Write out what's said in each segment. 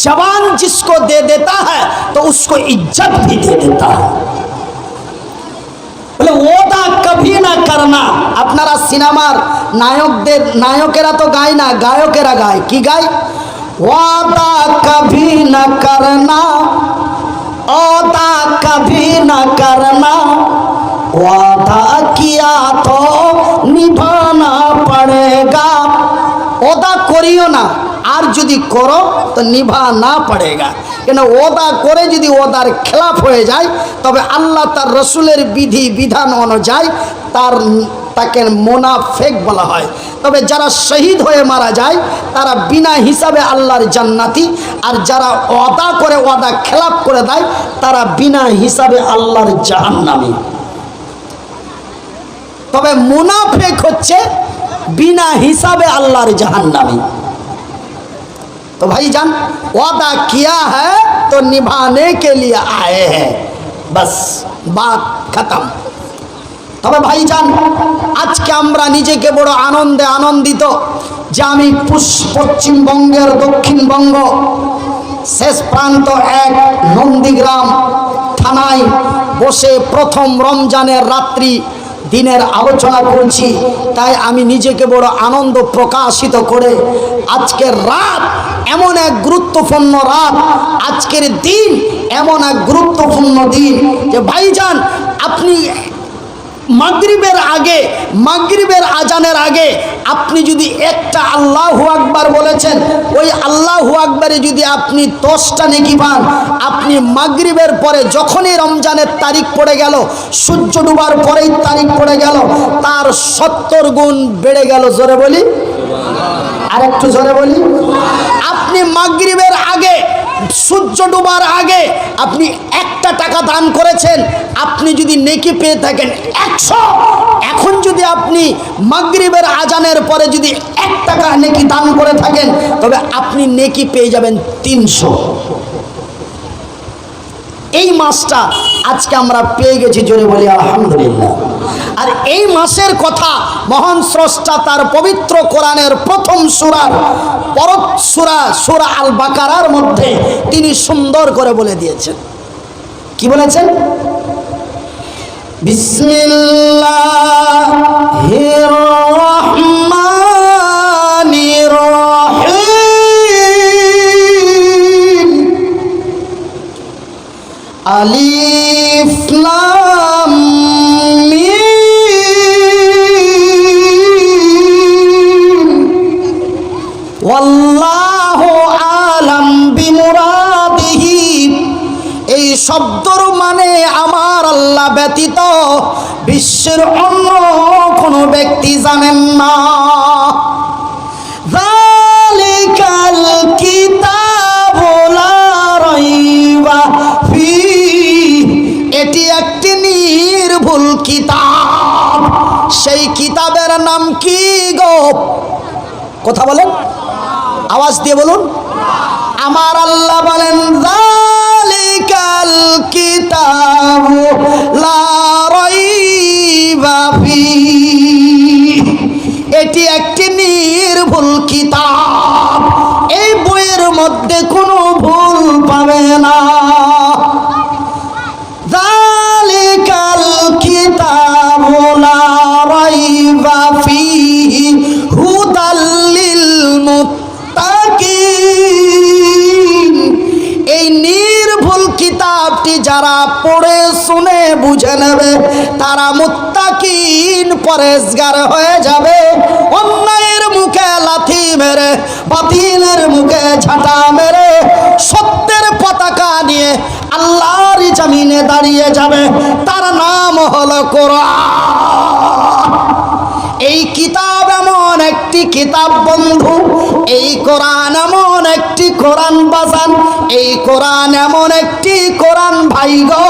जबान जिसको दे देता है तो उसको इज्जत भी दे देता है। बोले ওদা कभी ना करना। আপনারা সিনেমার নায়কেরা তো গায় না, গায়কেরা গায়। কি গায়? ওয়াদা कभी ना करना, ওদা कभी ना करना, ওয়াদা किया तो निभाना पड़ेगा। ওদা করিও না, আর যদি করো তো নিভানা পড়েগা। কেন ওদা করে যদি ওদার খেলাফ হয়ে যায় তবে আল্লাহ তার রসুলের বিধি বিধান অনুযায়ী তাকে মুনাফিক বলা হয়। তবে যারা শহীদ হয়ে মারা যায় তারা বিনা হিসাবে আল্লাহর জান্নাতি, আর যারা ওদা করে ওদা খেলাফ করে দেয় তারা বিনা হিসাবে আল্লাহর জাহান্নামী। তবে মুনাফিক হচ্ছে बिना हिसाबे अल्लाह जहन्नमी। तो भाई जान वादा किया है तो निभाने के लिए आए हैं, बस बात खत्म। तबे भाई जान आज के आमरा निजे के बड़ो आनंदे आनंदित जे आमी पश्चिम बंगेर दक्षिण बंग शेष प्रान्त एक नंदीग्राम थानाय बसे प्रथम रमजानेर रात्रि দিনের আলোচনা করছি। তাই আমি নিজেকে বড় আনন্দ প্রকাশিত করে আজকের রাত এমন এক গুরুত্বপূর্ণ রাত, আজকের দিন এমন এক গুরুত্বপূর্ণ দিন যে ভাইজান আপনি মাগরিবের আগে, মাগরিবের আজানের আগে আপনি যদি একটা আল্লাহু আকবার বলেছেন, ওই আল্লাহু আকবারে যদি আপনি 10টা নেকি পান, আপনি মাগরিবের পরে যখনই রমজানের তারিখ পড়ে গেল, সূর্য ডুবার পরেই তারিখ পড়ে গেল, তার 70 গুণ বেড়ে গেল। জোরে বলি, আর একটু জোরে বলি। আপনি মাগরিবের আগে, সূর্য ডুবার আগে আপনি 1টা টাকা দান করেছেন, আপনি যদি নেকি পেয়ে থাকেন 100। এখন যদি আপনি মাগরিবের আজানের পরে যদি 1 টাকা নেকি দান করে থাকেন তবে আপনি নেকি পেয়ে যাবেন 300। এই মাসটা আজকে আমরা পেয়ে গেছি, জোরে বলি আলহামদুলিল্লাহ। আর এই মাসের কথা মহান স্রষ্টা তার পবিত্র কোরআনের প্রথম সূরার সূরা আল বাকারার মধ্যে তিনি সুন্দর করে বলে দিয়েছেন। কি বলেছেন? বিসমিল্লাহির রহমানির রহিম, আলিফ লাম মিম, ওয়াল্লাহু আলাম বিমুরাদিহি। এই শব্দর মানে আমার আল্লাহ ব্যতীত বিশ্বের অন্য কোনো ব্যক্তি জানেন না। যালিকাল কিতাবু লা রাইবা ফীহি, এটি একটি নির্ভুল কিতাব। সেই কিতাবের নাম কি গো? কথা বলেন, আওয়াজ দিয়ে বলুন। আমার আল্লাহ বলেন যালিকাল কিতাবু লা রাইবা ফীহি, এটি একটি নির্ভুল কিতাব, এই বইয়ের মধ্যে কোনো ভুল পাবে না। যালিকাল কিতাবু লা রাইবা ফীহি হুদাল লিল মুত্তাকিন। এই নির্ভুল কিতাবটি যারা পড়ে শুনে বুঝে নেবে তারা মুত্তাকিন পরেজগার হয়ে যাবে। অন্যায়ের মুখে লাথি মেরে, বাতিলের মুখে ঝাঁটা মেরে সত্যের পতাকা নিয়ে আল্লাহর জমিনে দাঁড়িয়ে যাবে। তার নাম হলো কোরআন। এই কিতাব এমন একটি কিতাব বন্ধু, এই কোরআন এমন একটি কোরআন বাজান, এই কোরআন এমন একটি কোরআন ভাই গো।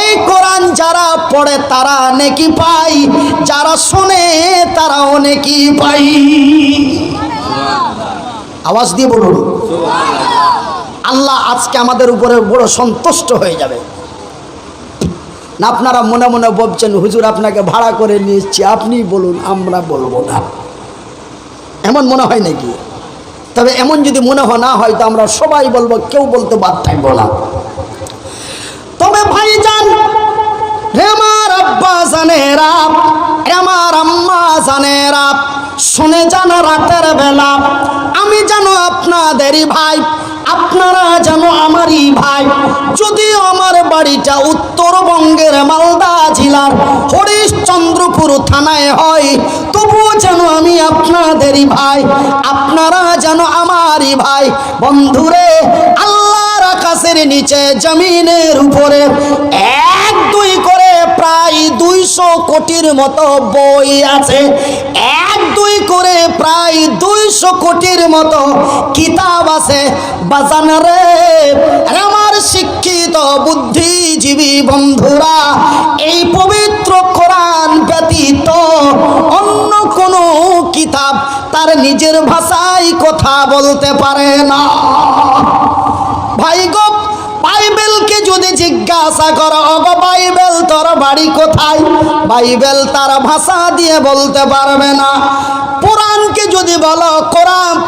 এই কোরআন যারা পড়ে তারা নেকি পায়, যারা শোনে তারাও নেকি পায়। আওয়াজ দিয়ে বলুন আল্লাহ আজকে আমাদের উপরে বড় সন্তুষ্ট হয়ে যাবে না। আপনারা মনে মনে ভাবছেন হুজুর আপনাকে ভাড়া করে নিয়েছি, আপনি বলুন, আমরা বলবো না, এমন মনে হয় নাকি? তো তবে এমন যদি মনে না হয় তো আমরা সবাই বলবো, কেউ বলতে বাদ থাকবো না। তবে ভাইজান, রে আমার আব্বা জানেরা, আমার আম্মা জানেরা, শুনে যান রাতের বেলা আমি জানো আপনাদেরই ভাই, আপনারা জানো আমারই ভাই। যদিও আমার বাড়িটা উত্তরবঙ্গের মালদা জেলার হরিশ্চন্দ্রপুর থানায় হয়, তবুও যেন আমি আপনাদেরই ভাই, আপনারা যেন আমারই ভাই। বন্ধুরে, আল্লাহর আকাশের নিচে জমিনের উপরে এক দুই করে প্রায় 200 কোটির মতো বই আছে, এক দুই করে প্রায় 200 কোটির মতো কিতাব আছে। বাজান রে আমার শিক্ষিত বুদ্ধিজীবী বন্ধুরা, এই পবিত্র কোরআন ব্যতীত অন্য কোনো কিতাব তার নিজের ভাষায় কথা বলতে পারে না। ভাই গো, বাইবেলকে যদি জিজ্ঞাসা করো, গো বাইবেল তোর বাড়ি কোথায়, বাইবেল তার ভাষা দিয়ে বলতে পারবে না। পুরাণকে যদি বলো,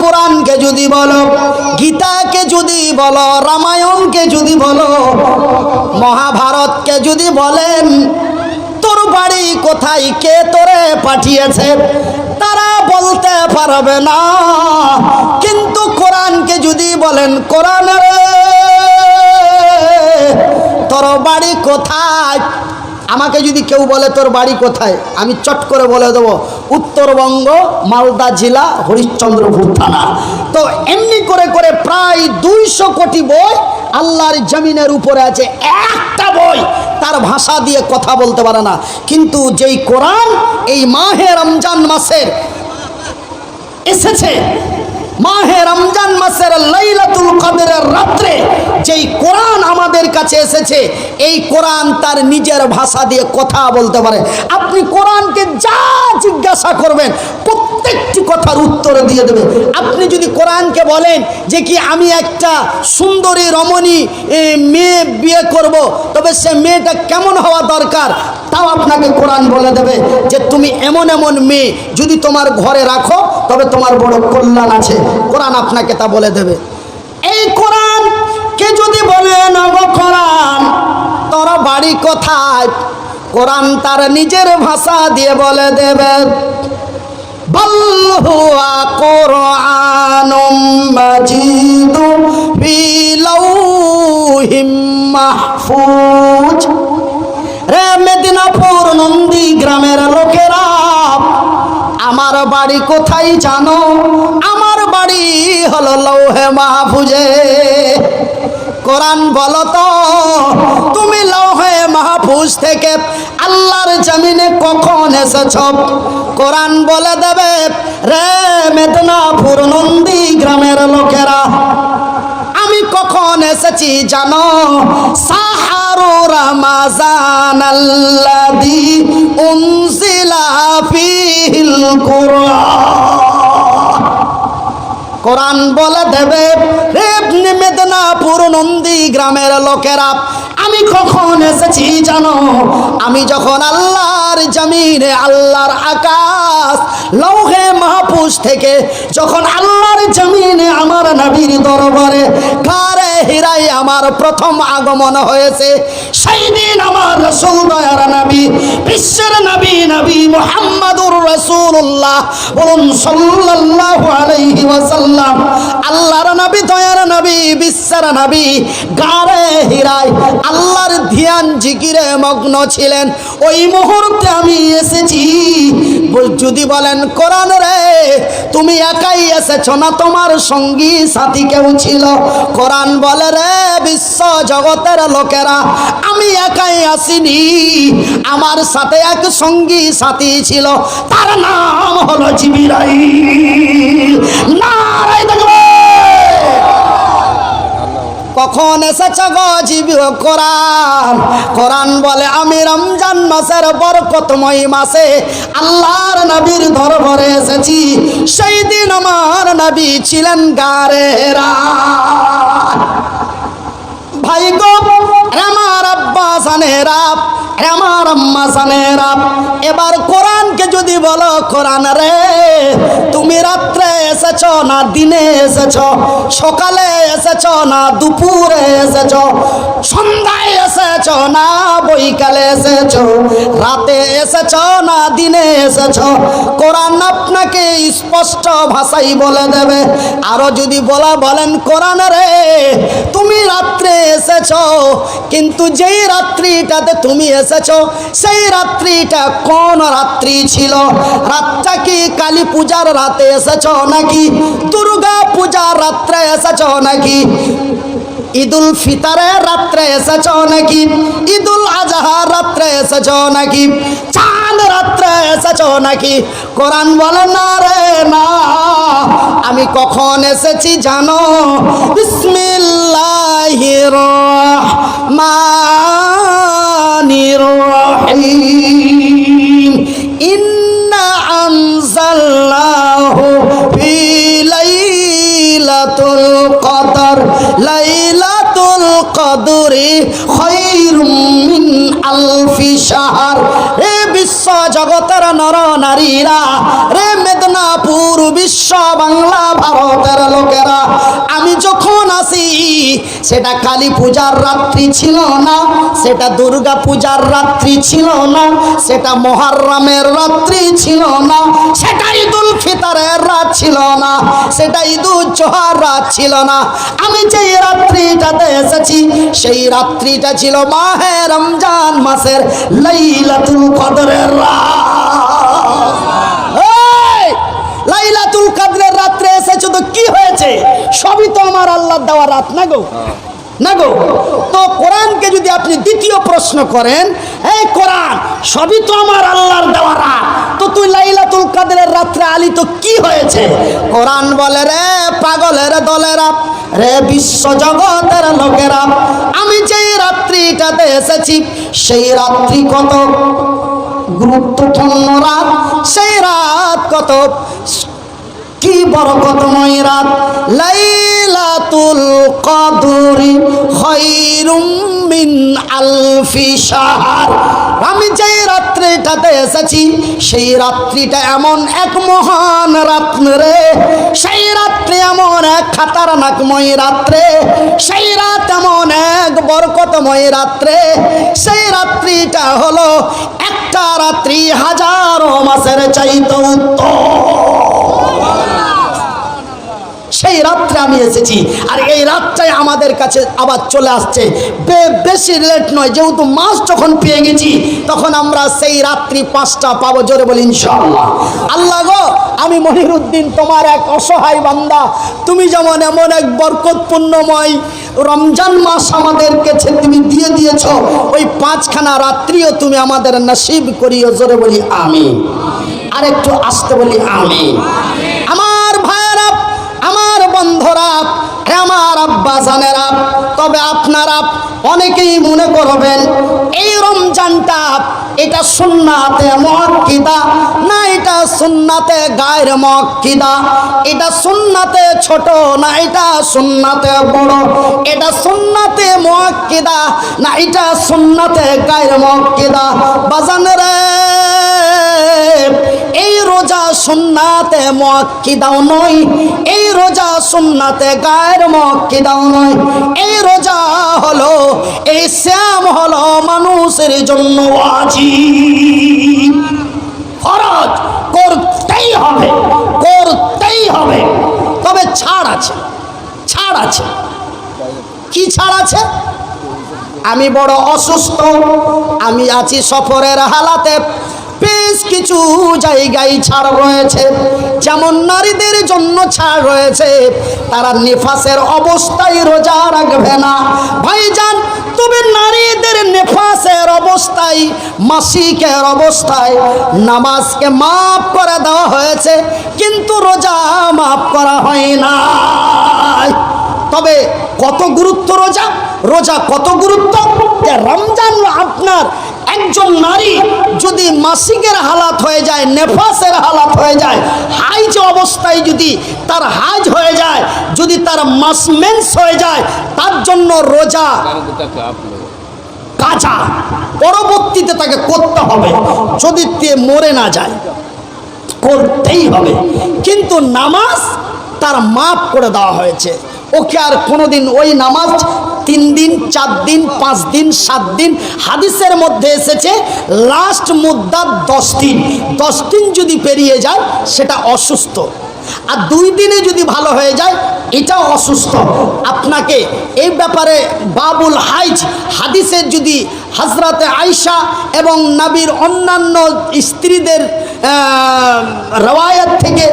পুরাণকে যদি বলো, গীতাকে যদি বলো, রামায়ণকে যদি বলো, মহাভারতকে যদি বলেন তোর বাড়ি কোথায়, কে তোরে পাঠিয়েছে, তারা বলতে পারবে না। কিন্তু কোরআনকে যদি বলেন, কোরআনের তোর বাড়ি কোথায়, আমাকে যদি কেউ বলে তোর বাড়ি কোথায়, আমি চট করে বলে দেবো উত্তরবঙ্গ মালদা জেলা হরিশ্চন্দ্রপুর থানা। তো এমনি করে করে প্রায় 200 কোটি বই আল্লাহর জমিনের উপরে আছে, একটা বই তার ভাষা দিয়ে কথা বলতে পারে না। কিন্তু যেই কোরআন এই মাহে রমজান মাসের এসেছে, মাহে রমজান মাসের লাইলাতুল কদরের রাত্রে যেই কোরআন আমাদের কাছে এসেছে, এই কোরআন তার নিজের ভাষা দিয়ে কথা বলতে পারে। আপনি কোরআনকে যা জিজ্ঞাসা করবেন প্রত্যেকটি কথার উত্তর দিয়ে দেবে। আপনি যদি কোরআনকে বলেন যে কি আমি একটা সুন্দরী রমণী মেয়ে বিয়ে করব, তবে সে মেয়েটা কেমন হওয়া দরকার, তাও আপনাকে কোরআন বলে দেবে যে তুমি এমন এমন মেয়ে যদি তোমার ঘরে রাখো তবে তোমার বড় কল্যাণ আছে। কোরআন আপনাকে তা বলে দেবে। এই কোরআন কে যদি বলে না গো কোরআন তোর বাড়ি কোথায়, কোরআন তার নিজের ভাষা দিয়ে বলে দেবে, বল হুয়া কুরআনুম মাজিদুম ফি লাউহিম মাহফুজ। রে মেদিনীপুর নন্দী গ্রামের লোকেরা, আমার বাড়ি কোথায় জানো? আমার বাড়ি হলো লৌহে মাহফুজে। কোরআন বলো তো তুমি লৌহে মাহফুজ থেকে আল্লাহর জমিনে কখন এসেছ? কোরআন বলে দেবে, রে মেদিনীপুর নন্দী গ্রামের লোকেরা আমি কখন এসেছি জানো? সাহারু রমাজান আল্লাযী উনজিলা ফীহিল কুরআন। কোরআন বলে দেবে, রে মেদিনীপুর নন্দী গ্রামের লোকেরা আমি কখন এসেছি জানো? আমি যখন আল্লাহর জমিনে, আল্লাহর আকাশ লৌহে মাহফুজ থেকে যখন আল্লাহর জমিনে আমার নবীর দরবারে গারে হিরায় আমার প্রথম আগমন হয়েছে, সেই দিন আমার রাসূল দয়ার নবী, বিশ্বের নবী, নবী মুহাম্মদুর রাসূলুল্লাহ বলুন সাল্লাল্লাহু আলাইহি ওয়াসাল্লাম, আল্লাহর নবী, দয়ার নবী, বিশ্বের নবী গারে হিরায় আল্লাহর ধ্যান জিকিরে মগ্ন ছিলেন। ওই মুহূর্তে আমি এসেছি। যদি বলেন কোরআন রে তুমি একাই এসেছো না তোমার সঙ্গী সাথী কেউ ছিল? কোরআন বলে, রে বিশ্ব জগতের লোকেরা আমি একাই আসিনি, আমার সাথে এক সঙ্গী সাথী ছিল, তার নাম হলো জিবরাইল। নারায়ে তাকবীর। কখন এসেছে গো কোরআন? কোরআন বলে আমি রমজান মাসের বরকতময় মাসে আল্লাহর নবীর দরবারে এসেছি। সেই দিন আমার নবী ছিলেন গারে হেরা। ভাই গো, আমার আব্বা জানেরা, আমার আমার আম্মা জানেরা, এবার কোরআনকে যদি বলো, কোরআন রে তুমি রাত্রে এসেছ না দিনে এসেছ, সকালে এসেছ না দুপুরে এসেছ, সন্ধ্যায় এসেছ না বৈকালে এসেছ, রাতে এসেছ না দিনে এসেছ, কোরআন আপনাকে স্পষ্ট ভাষাই বলে দেবে। আরো যদি বলেন কোরআন রে তুমি রাত্রে এসেছ, কিন্তু যেই রাত্রিটাতে তুমি এসেছ সেই রাত্রিটা কোন রাত্রি ছিল? রাতটা কি কালী পূজার রাতে এসেছ নাকি দুর্গা পূজার রাত্রে এসেছ নাকি ঈদুল ফিতরের রাত্রে এসেছ নাকি ঈদুল আজহার রাত্রে এসেছ নাকি চাঁদ রাত্রে এসেছ নাকি? কোরআন বলে না রে না, আমি কখন এসেছি জানো? বিসমিল্লাহির রহমানির রহিম, ইন্না আনজালনাহু ফি লাইলাতুল কদর, লাইলাতুল কদরি খায়রুম মিন আলফি শাহর। রে বিশ্ব জগতের নর নারীরা, রে মেদিনীপুর বিশ্ব বাংলা ভারতের লোকেরা, আমি যখন আসি সেটা কালী পূজার রাত্রি ছিল না, সেটা দুর্গা পূজার রাত্রি ছিল না, সেটা মুহররমের রাত্রি ছিল না, সেটা ঈদুল ফিতরের রাত ছিল না, সেটা ঈদুল জোহার রাত ছিল না। আমি যেই রাত্রিটাতে এসেছি সেই রাত্রিটা ছিল মাহে রমজান মাসের লাইলাতুল কদরের রাত। লাইলাতুল কদরের রাত্রে এসেছো তো কি হয়েছে? সবই তো আমার আল্লাহর দেওয়া রাত না গো, না গো। তো কোরআনকে যদি আপনি দ্বিতীয় প্রশ্ন করেন, এই কোরআন সবই তো আমার আল্লাহর দেওয়া রাত, তো তুই লাইলাতুল কদরের রাত্রে আলি তো কি হয়েছে? কোরআন বলে রে পাগলের দলেরা, রে বিশ্ব জগতের লোকেরা, আমি যেই রাত্রিটাতে এসেছি সেই রাত্রি কত গুরুত্বপূর্ণ রাত, সেই রাত কত কি বরকতময় রাত। লাইলাতুল কদরি খায়রুম মিন আলফি শাহর। আমি যেই রাত্রিটাতে এসেছি সেই রাত্রিটা এমন এক মহান রাত্রি রে, সেই রাত্রি এমন এক খাতারনাকময় রাত্রে, সেই রাত এমন এক বরকতময় রাত্রে, সেই রাত্রিটা হলো একটা রাত্রি হাজারো মাসের চাইতে উত্তম। সেই রাত্রে আমি এসেছি, আর এই রাতটাই আমাদের কাছে আবার চলে আসছে। বেশি লেট নয়, যেহেতু মাস যখন পেয়ে গেছি তখন আমরা সেই রাত্রি 5টা পাবো। জোরে বলি ইনশাআল্লাহ। আল্লাহ গো, আমি মনিরুদ্দিন তোমার এক অসহায় বান্দা, তুমি যেমন এমন এক বরকতপূর্ণময় রমজান মাস আমাদেরকে তুমি দিয়ে দিয়েছ, ওই 5খানা রাত্রিও তুমি আমাদের নসিব করিও। জোরে বলি আমিন। আর একটু আসতে বলি আমিন। আমার ভাইয়েরা, আমার বন্ধুরা, আমার আব্বা জানেরা, তবে আপনারা অনেকেই মনে করবেন এই রমজানটা এটা সুন্নাতে মুআক্কিদা না এটা সুন্নাতে গায়র মুআক্কিদা, এটা সুন্নাতে ছোট না এটা সুন্নাতে বড়, এটা সুন্নাতে মুআক্কিদা না এটা সুন্নাতে গায়র মুআক্কিদা। বাজানেরা, এই রোজা সুন্নাতে মুআক্কিদাও নয়, এই রোজা সুন্নাতে গায়র মুআক্কিদাও নয়, এই রোজা হলো, এই সিয়াম হলো মানুষের জন্য ওয়াজিব, ফরজ, করতেই হবে, করতেই হবে। তবে ছাড় আছে, ছাড় আছে। কি ছাড় আছে? আমি বড় অসুস্থ, আমি আছি সফরের হালাতে, বেশ কিছু জায়গায় ছাড় রয়েছে। যেমন নারীদের জন্য ছাড় রয়েছে, তারা নিফাসের অবস্থায় রোজা রাখবে না। ভাইজান, তবে নারীদের নিফাসের অবস্থায়, মাসিকের অবস্থায় নামাজকে মাফ করে দেওয়া হয়েছে, কিন্তু রোজা মাফ করা হয় না। তবে কত গুরুত্ব রোজা, রোজা কত গুরুত্ব যে রমজান আপনার একজন নারী যদি মাসিকের হালাত হয়ে যায়, নেফাসের হালাত হয়ে যায়, হাইজ অবস্থায় যদি তার হাজ হয়ে যায়, যদি তার মেন্স হয়ে যায়, তার জন্য রোজা কাজা, পরবর্তীতে তাকে করতে হবে, যদি মরে না যায় করতেই হবে। কিন্তু নামাজ তার মাফ করে দেওয়া হয়েছে, ওকে আর কোনোদিন ওই নামাজ 3 দিন 4 দিন 5 দিন 7 দিন, হাদিসের মধ্যে এসেছে লাস্ট মুদ্দাত 10 দিন, 10 দিন যদি পেরিয়ে যায় সেটা অসুস্থ, আর 2 দিনে যদি ভালো হয়ে যায় এটাও অসুস্থ। আপনাকে এই ব্যাপারে বাবুল হাইজ হাদিসের যদি হযরতে আয়েশা এবং নবীর অন্যান্য স্ত্রীদের রেওয়ায়াত থেকে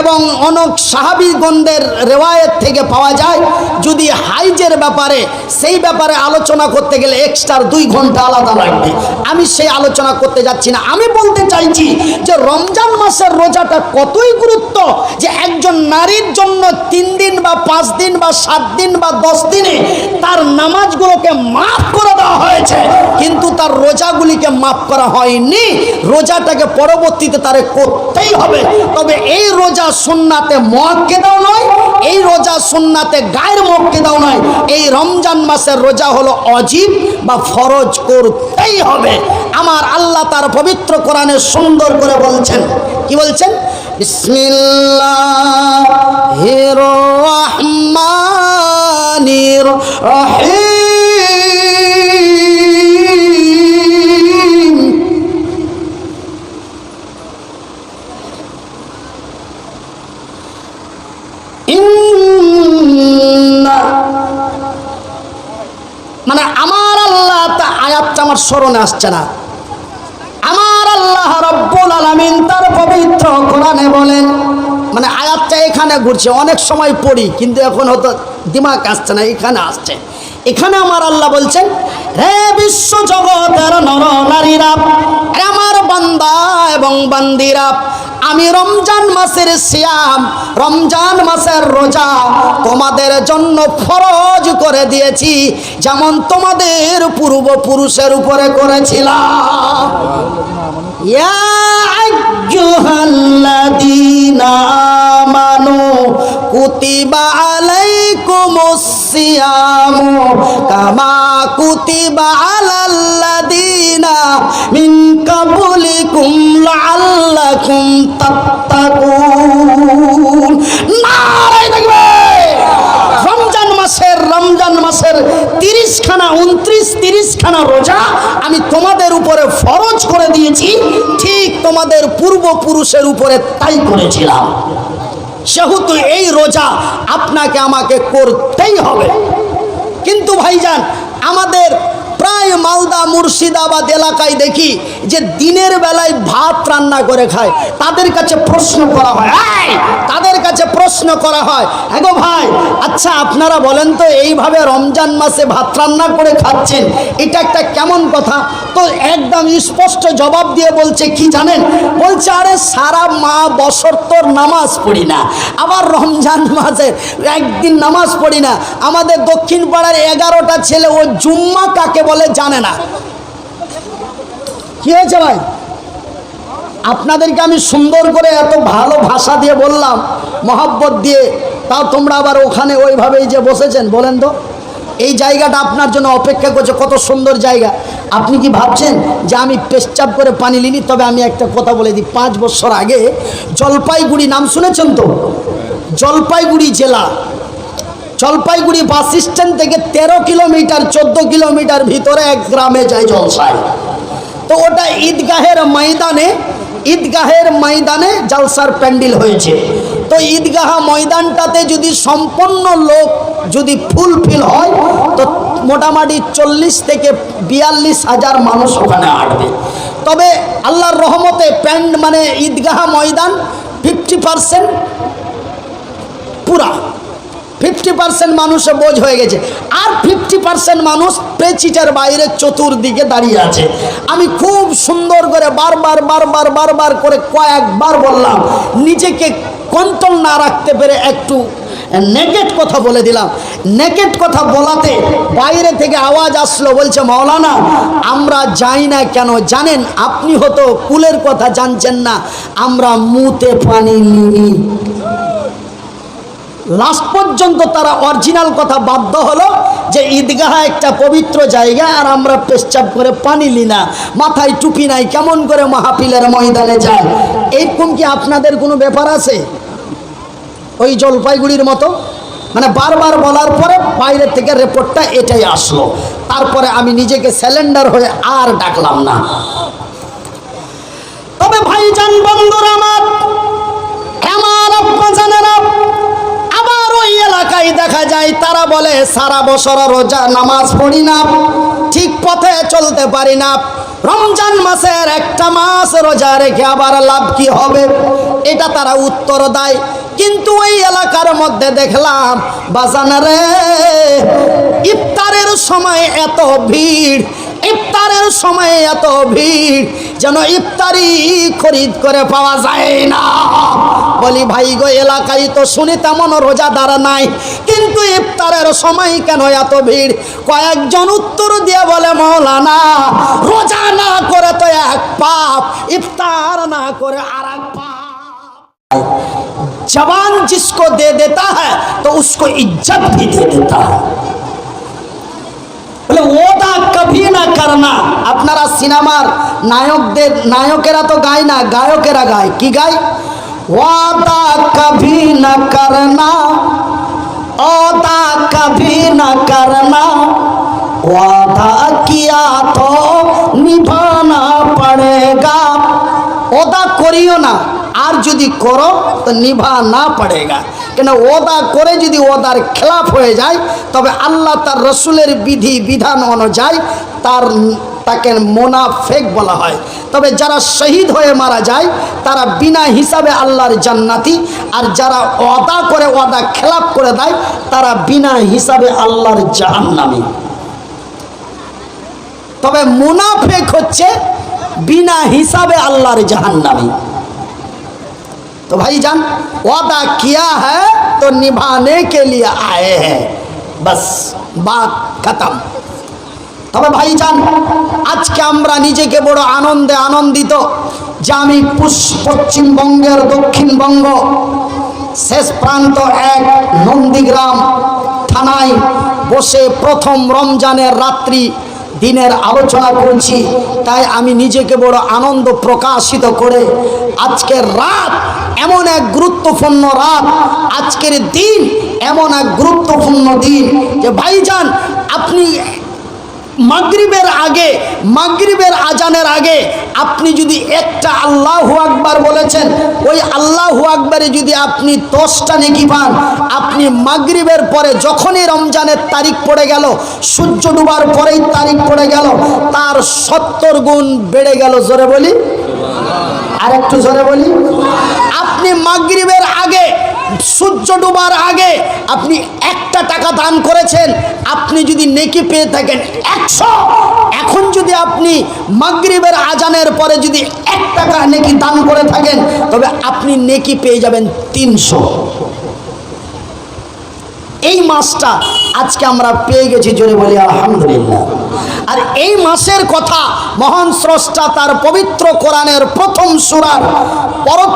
এবং অনেক সাহাবীগণদের রেওয়ায়াত থেকে পাওয়া যায়, যদি হাইজের ব্যাপারে সেই ব্যাপারে আলোচনা করতে গেলে এক্সট্রা 2 ঘন্টা আলাদা লাগবে। আমি সেই আলোচনা করতে যাচ্ছি না। আমি বলতে চাইছি যে রমজান মাসের রোজাটা কতই গুরুত্ব, যে একজন নারীর জন্য 3 দিন বা 5 দিন বা 7 দিন বা 10 দিনে তার নামাজগুলোকে মাফ করে দেওয়া হয়েছে, কিন্তু তার রোজাগুলিকে মাফ করা হয়নি। রোজাটাকে পরবর্তীতে তারে করতেই হবে। তবে এই রোজা সুন্নাতে মুআক্কাদাও নয়, এই রোজা সুন্নাতে গায়ের মুআক্কাদাও নয়। এই রমজান মাসের রোজা হলো ওয়াজিব বা ফরজ, করতেই হবে। আমার আল্লাহ তার পবিত্র কোরআনে সুন্দর করে বলছেন, কি বলছেন? বিসমিল্লাহির রহমানির রহিম। মানে আমার আল্লাহ, আয়াতটা আমার স্মরণে আসছে না। আমার আল্লাহ রব্বুল আলামিন তার পবিত্র কোরআনে বলেন, মানে আয়াতটা এখানে ঘুরছে, অনেক সময় পড়ি কিন্তু এখন হয়তো দিমাগ আসছে না, এখানে আসছে। এখানে আমার আল্লাহ বলছেন, হে বিশ্ব জগতের নর নারীরা, আমার বান্দা এবং বান্দিরা, আমি রমজান মাসের সিয়াম, রমজান মাসের রোজা তোমাদের জন্য ফরজ করে দিয়েছি, যেমন তোমাদের পূর্বপুরুষের উপরে করেছিলাম। ইয়া আইয়ুহাল্লাযীনা আমানু কুতিবা আলাইকুমুস সিয়ামু কামা কুতিবা আলাল্লাযীনা মিন কাবলিকুম লাআল্লাকুম তাত্তাকুন। নারে তাকবীর! রমজান মাসের 30খানা 29-30খানা রোজা আমি তোমাদের উপরে ফরজ করে দিয়েছি, ঠিক তোমাদের পূর্বপুরুষের উপরে তাই করেছিলাম। সেহেতু এই রোজা আপনাকে আমাকে করতেই হবে। কিন্তু ভাইজান, আমাদের প্রায় মালদা মুর্শিদাবাদ এলাকায় দেখি যে দিনের বেলায় ভাত রান্না করে খায়। তাদের কাছে প্রশ্ন করা হয়, তাদের কাছে প্রশ্ন করা হয়, হ্যাঁ গো ভাই, আচ্ছা আপনারা বলেন তো, এইভাবে রমজান মাসে ভাত রান্না করে খাচ্ছেন, এটা একটা কেমন কথা? তো একদম স্পষ্ট জবাব দিয়ে বলছে কি জানেন? বলছে, আরে সারা বছর তোর নামাজ পড়ি না, আবার রমজান মাসে একদিন নামাজ পড়ি না। আমাদের দক্ষিণ পাড়ার 11টা ছেলে ও জুম্মা কাকে বলে জানে না। কি হয়েছে ভাই? আপনাদেরকে আমি সুন্দর করে এত ভালো ভাষা দিয়ে বললাম, মহব্বত দিয়ে, তাও তোমরা আবার ওখানে ওইভাবেই যে বসেছেন। বলেন তো, এই জায়গাটা আপনার জন্য অপেক্ষা করছে, কত সুন্দর জায়গা। আপনি কি ভাবছেন যে আমি পেশচাপ করে পানি নিনি? তবে আমি একটা কথা বলে দিই, 5 বছর আগে জলপাইগুড়ি, নাম শুনেছেন তো? জলপাইগুড়ি জেলা, জলপাইগুড়ি বাস স্ট্যান্ড থেকে 13 কিলোমিটার 14 কিলোমিটার ভিতরে এক গ্রামে যায় জলসায়। তো ওটা ঈদগাহের ময়দানে জলসার প্যান্ডেল হয়েছে। তো ঈদগাহ ময়দানটাতে যদি সম্পূর্ণ লোক যদি ফুলফিল হয় তো মোটামুটি 40 থেকে 42 হাজার মানুষ ওখানে আসবে। তবে আল্লাহর রহমতে মানে ঈদগাহ ময়দান 50% পুরা, 50% মানুষে বোঝ হয়ে গেছে, আর 50% মানুষ পেচিটার বাইরে চতুর্দিকে দাঁড়িয়ে আছে। আমি খুব সুন্দর করে বারবার করে কয়েকবার বললাম, নিজেকে কন্ট্রোল না রাখতে পেরে একটু নেগেট কথা বলে দিলাম। নেগেট কথা বলাতে বাইরে থেকে আওয়াজ আসলো, বলছে, মাওলানা আমরা যাই না কেন জানেন? আপনি হয়তো কুলের কথা জানছেন না, আমরা মুতে পানি নিই। লাস্ট পর্যন্ত তারা অরিজিনাল কথা বাধ্য হলো, যে ঈদগাহ একটা পবিত্র জায়গা, আর আমরা পেশাব করে পানি লি না, মাথায় টুপি নাই, কেমন করে মাহফিলের ময়দানে যায়? এইরকম কি আপনাদের কোনো ব্যাপার আছে? ওই জলপাইগুড়ির মতো মানে বারবার বলার পরে বাইরে থেকে রিপোর্টটা এটাই আসলো, তারপরে আমি নিজেকে স্যালেন্ডার হয়ে আর ডাকলাম না। তবে ভাইজান, বন্ধুরা আমার, আমার আব্বা জানেরা, আবার ওই এলাকায় দেখা যায় তারা বলে সারা বছর রোজা নামাজ পড়ি না, ঠিক পথে চলতে পারি না, রমজান মাসের একটা মাস রোজা রেখে আবার লাভ কি হবে? এটা তারা উত্তর দেয়। কিন্তু ওই এলাকার মধ্যে দেখলাম বাজারে ইফতারের সময় এত ভিড়, ইফতারের সময় এত ভিড় যেন ইফতারি খরিদ করে পাওয়া যায় না। বলি ভাই গো, এলাকায় তো শুনি তেমন রোজাদার নাই, কিন্তু ইফতারের সময় কেন এত ভিড়? কয়েকজন উত্তর দিয়ে বলে, মৌলানা, রোজা না করে তো এক পাপ, ইফতার না করে আর এক পাপ। जबान जिसको दे देता है तो उसको इज्जत भी दे देता है। বলে ওদা কভি না করনা। আপনারা সিনেমার নায়কেরা তো গায় না, গায়কেরা গায়। কি গায়? ওয়াদা কভি না করনা, ওদা কভি না করনা, ওয়াদা কিয়া তো নিভানা পড়েগা। ওদা করিও না, আর যদি করো তো নিভা না পড়েগা। কেন? ওদা করে যদি ওদার খেলাফ হয়ে যায়, তবে আল্লাহ তার রসুলের বিধি বিধান অনুযায়ী তাকে মুনাফিক বলা হয়। তবে যারা শহীদ হয়ে মারা যায় তারা বিনা হিসাবে আল্লাহর জান্নাতি, আর যারা ওদা করে ওদা খেলাফ করে দেয় তারা বিনা হিসাবে আল্লাহর জাহান্নামী। তবে মুনাফিক হচ্ছে বিনা হিসাবে আল্লাহর জাহান্নামী। तो भाईजान, वादा किया है तो निभाने के लिए आए हैं, बस बात खत्म। তবে ভাইজান, আজকে আমরা নিজেকে বড় আনন্দে আনন্দিত যে আমি পশ্চিমবঙ্গের দক্ষিণবঙ্গ শেষ প্রান্ত এক নন্দীগ্রাম থানায় বসে প্রথম রমজানের রাত্রি দিনের আলোচনা করছি। তাই আমি নিজেকে বড় আনন্দ প্রকাশিত করে আজকের রাত এমন এক গুরুত্বপূর্ণ রাত, আজকের দিন এমন এক গুরুত্বপূর্ণ দিন যে ভাইজান, আপনি মাগরিবের আগে, মাগরিবের আজানের আগে আপনি যদি একটা আল্লাহু আকবার বলেছেন, ওই আল্লাহু আকবারে যদি আপনি 10টা নেকি পান, আপনি মাগরিবের পরে যখনই রমজানের তারিখ পড়ে গেল, সূর্য ডুবার পরেই তারিখ পড়ে গেল, তার 70 গুণ বেড়ে গেল। জোরে বলি, আর একটু জোরে বলি। আপনি মাগরিবের আগে, সূর্য ডুবার আগে আপনি 1টা টাকা দান করেছেন, আপনি যদি নেকি পেয়ে থাকেন 100। এখন যদি আপনি মাগরিবের আজানের পরে যদি 1 টাকা নেকি দান করে থাকেন, তবে আপনি নেকি পেয়ে যাবেন 300। এই মাসটা আজকে আমরা পেয়ে গেছি, জোরে বলি আলহামদুলিল্লাহ। আর এই মাসের কথা মহান স্রষ্টা তার পবিত্র কোরআনের প্রথম সূরার পরত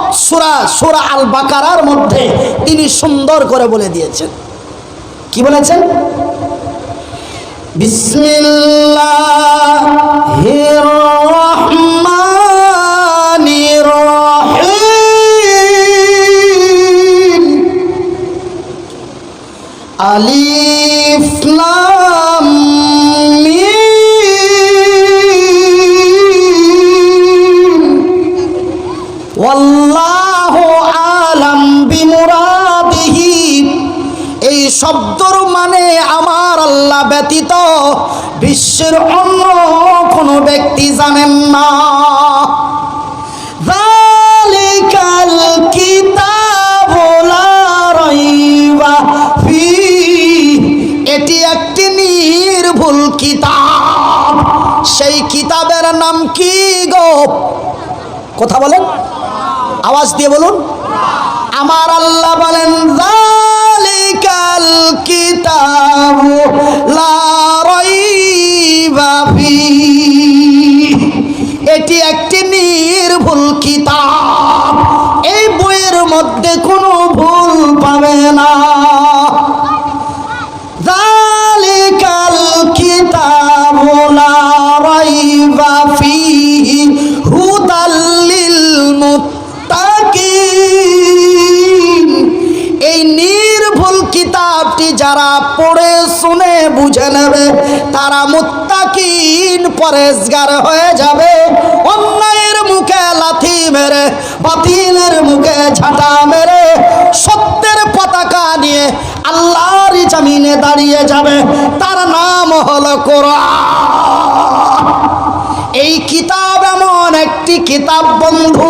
সূরা আল বাকারার মধ্যে তিনি সুন্দর করে বলে দিয়েছেন। কি বলেছেন? বিসমিল্লাহির রহমানির রহিম, আলিফ লাম মিম, ওয়াল্লাহু আলাম বিমুরাদিহি। এই শব্দর মানে আমার আল্লাহ ব্যতীত বিশ্বের অন্য কোনো ব্যক্তি জানেন না। যালিকাল কিতাবু লা রাইবা ফীহি, এটি একটি নির্ভুল কিতাব। সেই কিতাবের নাম কি গো? কথা বলেন, আওয়াজ দিয়ে বলুন। আমার আল্লাহ বলেন, যালিকাল কিতাবু লা রাইবা ফীহি, এটি একটি নির্ভুল কিতাব, এই বইয়ের মধ্যে কোনো ভুল পাবে না। যালিকা আয়াতটি যারা পড়ে শুনে বুঝে নেবে তারা মুত্তাকিন পরেজগার হয়ে যাবে। অন্যায়ের মুখে লাথি মেরে, বাতিলের মুখে ঝাঁটা মেরে সত্যের পতাকা নিয়ে আল্লাহর জমিনে দাঁড়িয়ে যাবে। তার নাম হলো কোরআন। এই কিতাব এমন একটি কিতাব বন্ধু,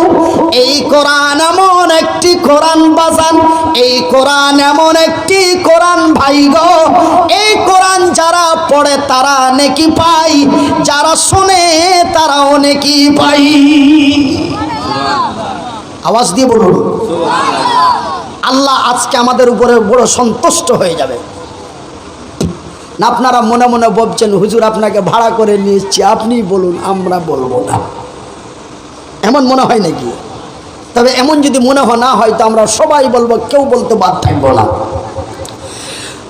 এই কোরআন এমন একটি কোরআন বাজান, এই কোরআন এমন একটি কোরআন ভাই গো। এই কোরআন যারা পড়ে তারা নেকি পায়, যারা শোনে তারাও নেকি পায়। আওয়াজ দিয়ে বলুন আল্লাহ আজকে আমাদের উপরে বড় সন্তুষ্ট হয়ে যাবে না। আপনারা মনে মনে ভাবছেন হুজুর আপনাকে ভাড়া করে নিয়ে এসেছি, আপনি বলুন, আমরা বলবো না, এমন মনে হয় নাকি? তবে এমন যদি মনে না হয় তো আমরা সবাই বলবো, কেউ বলতে বাদ থাকবো না।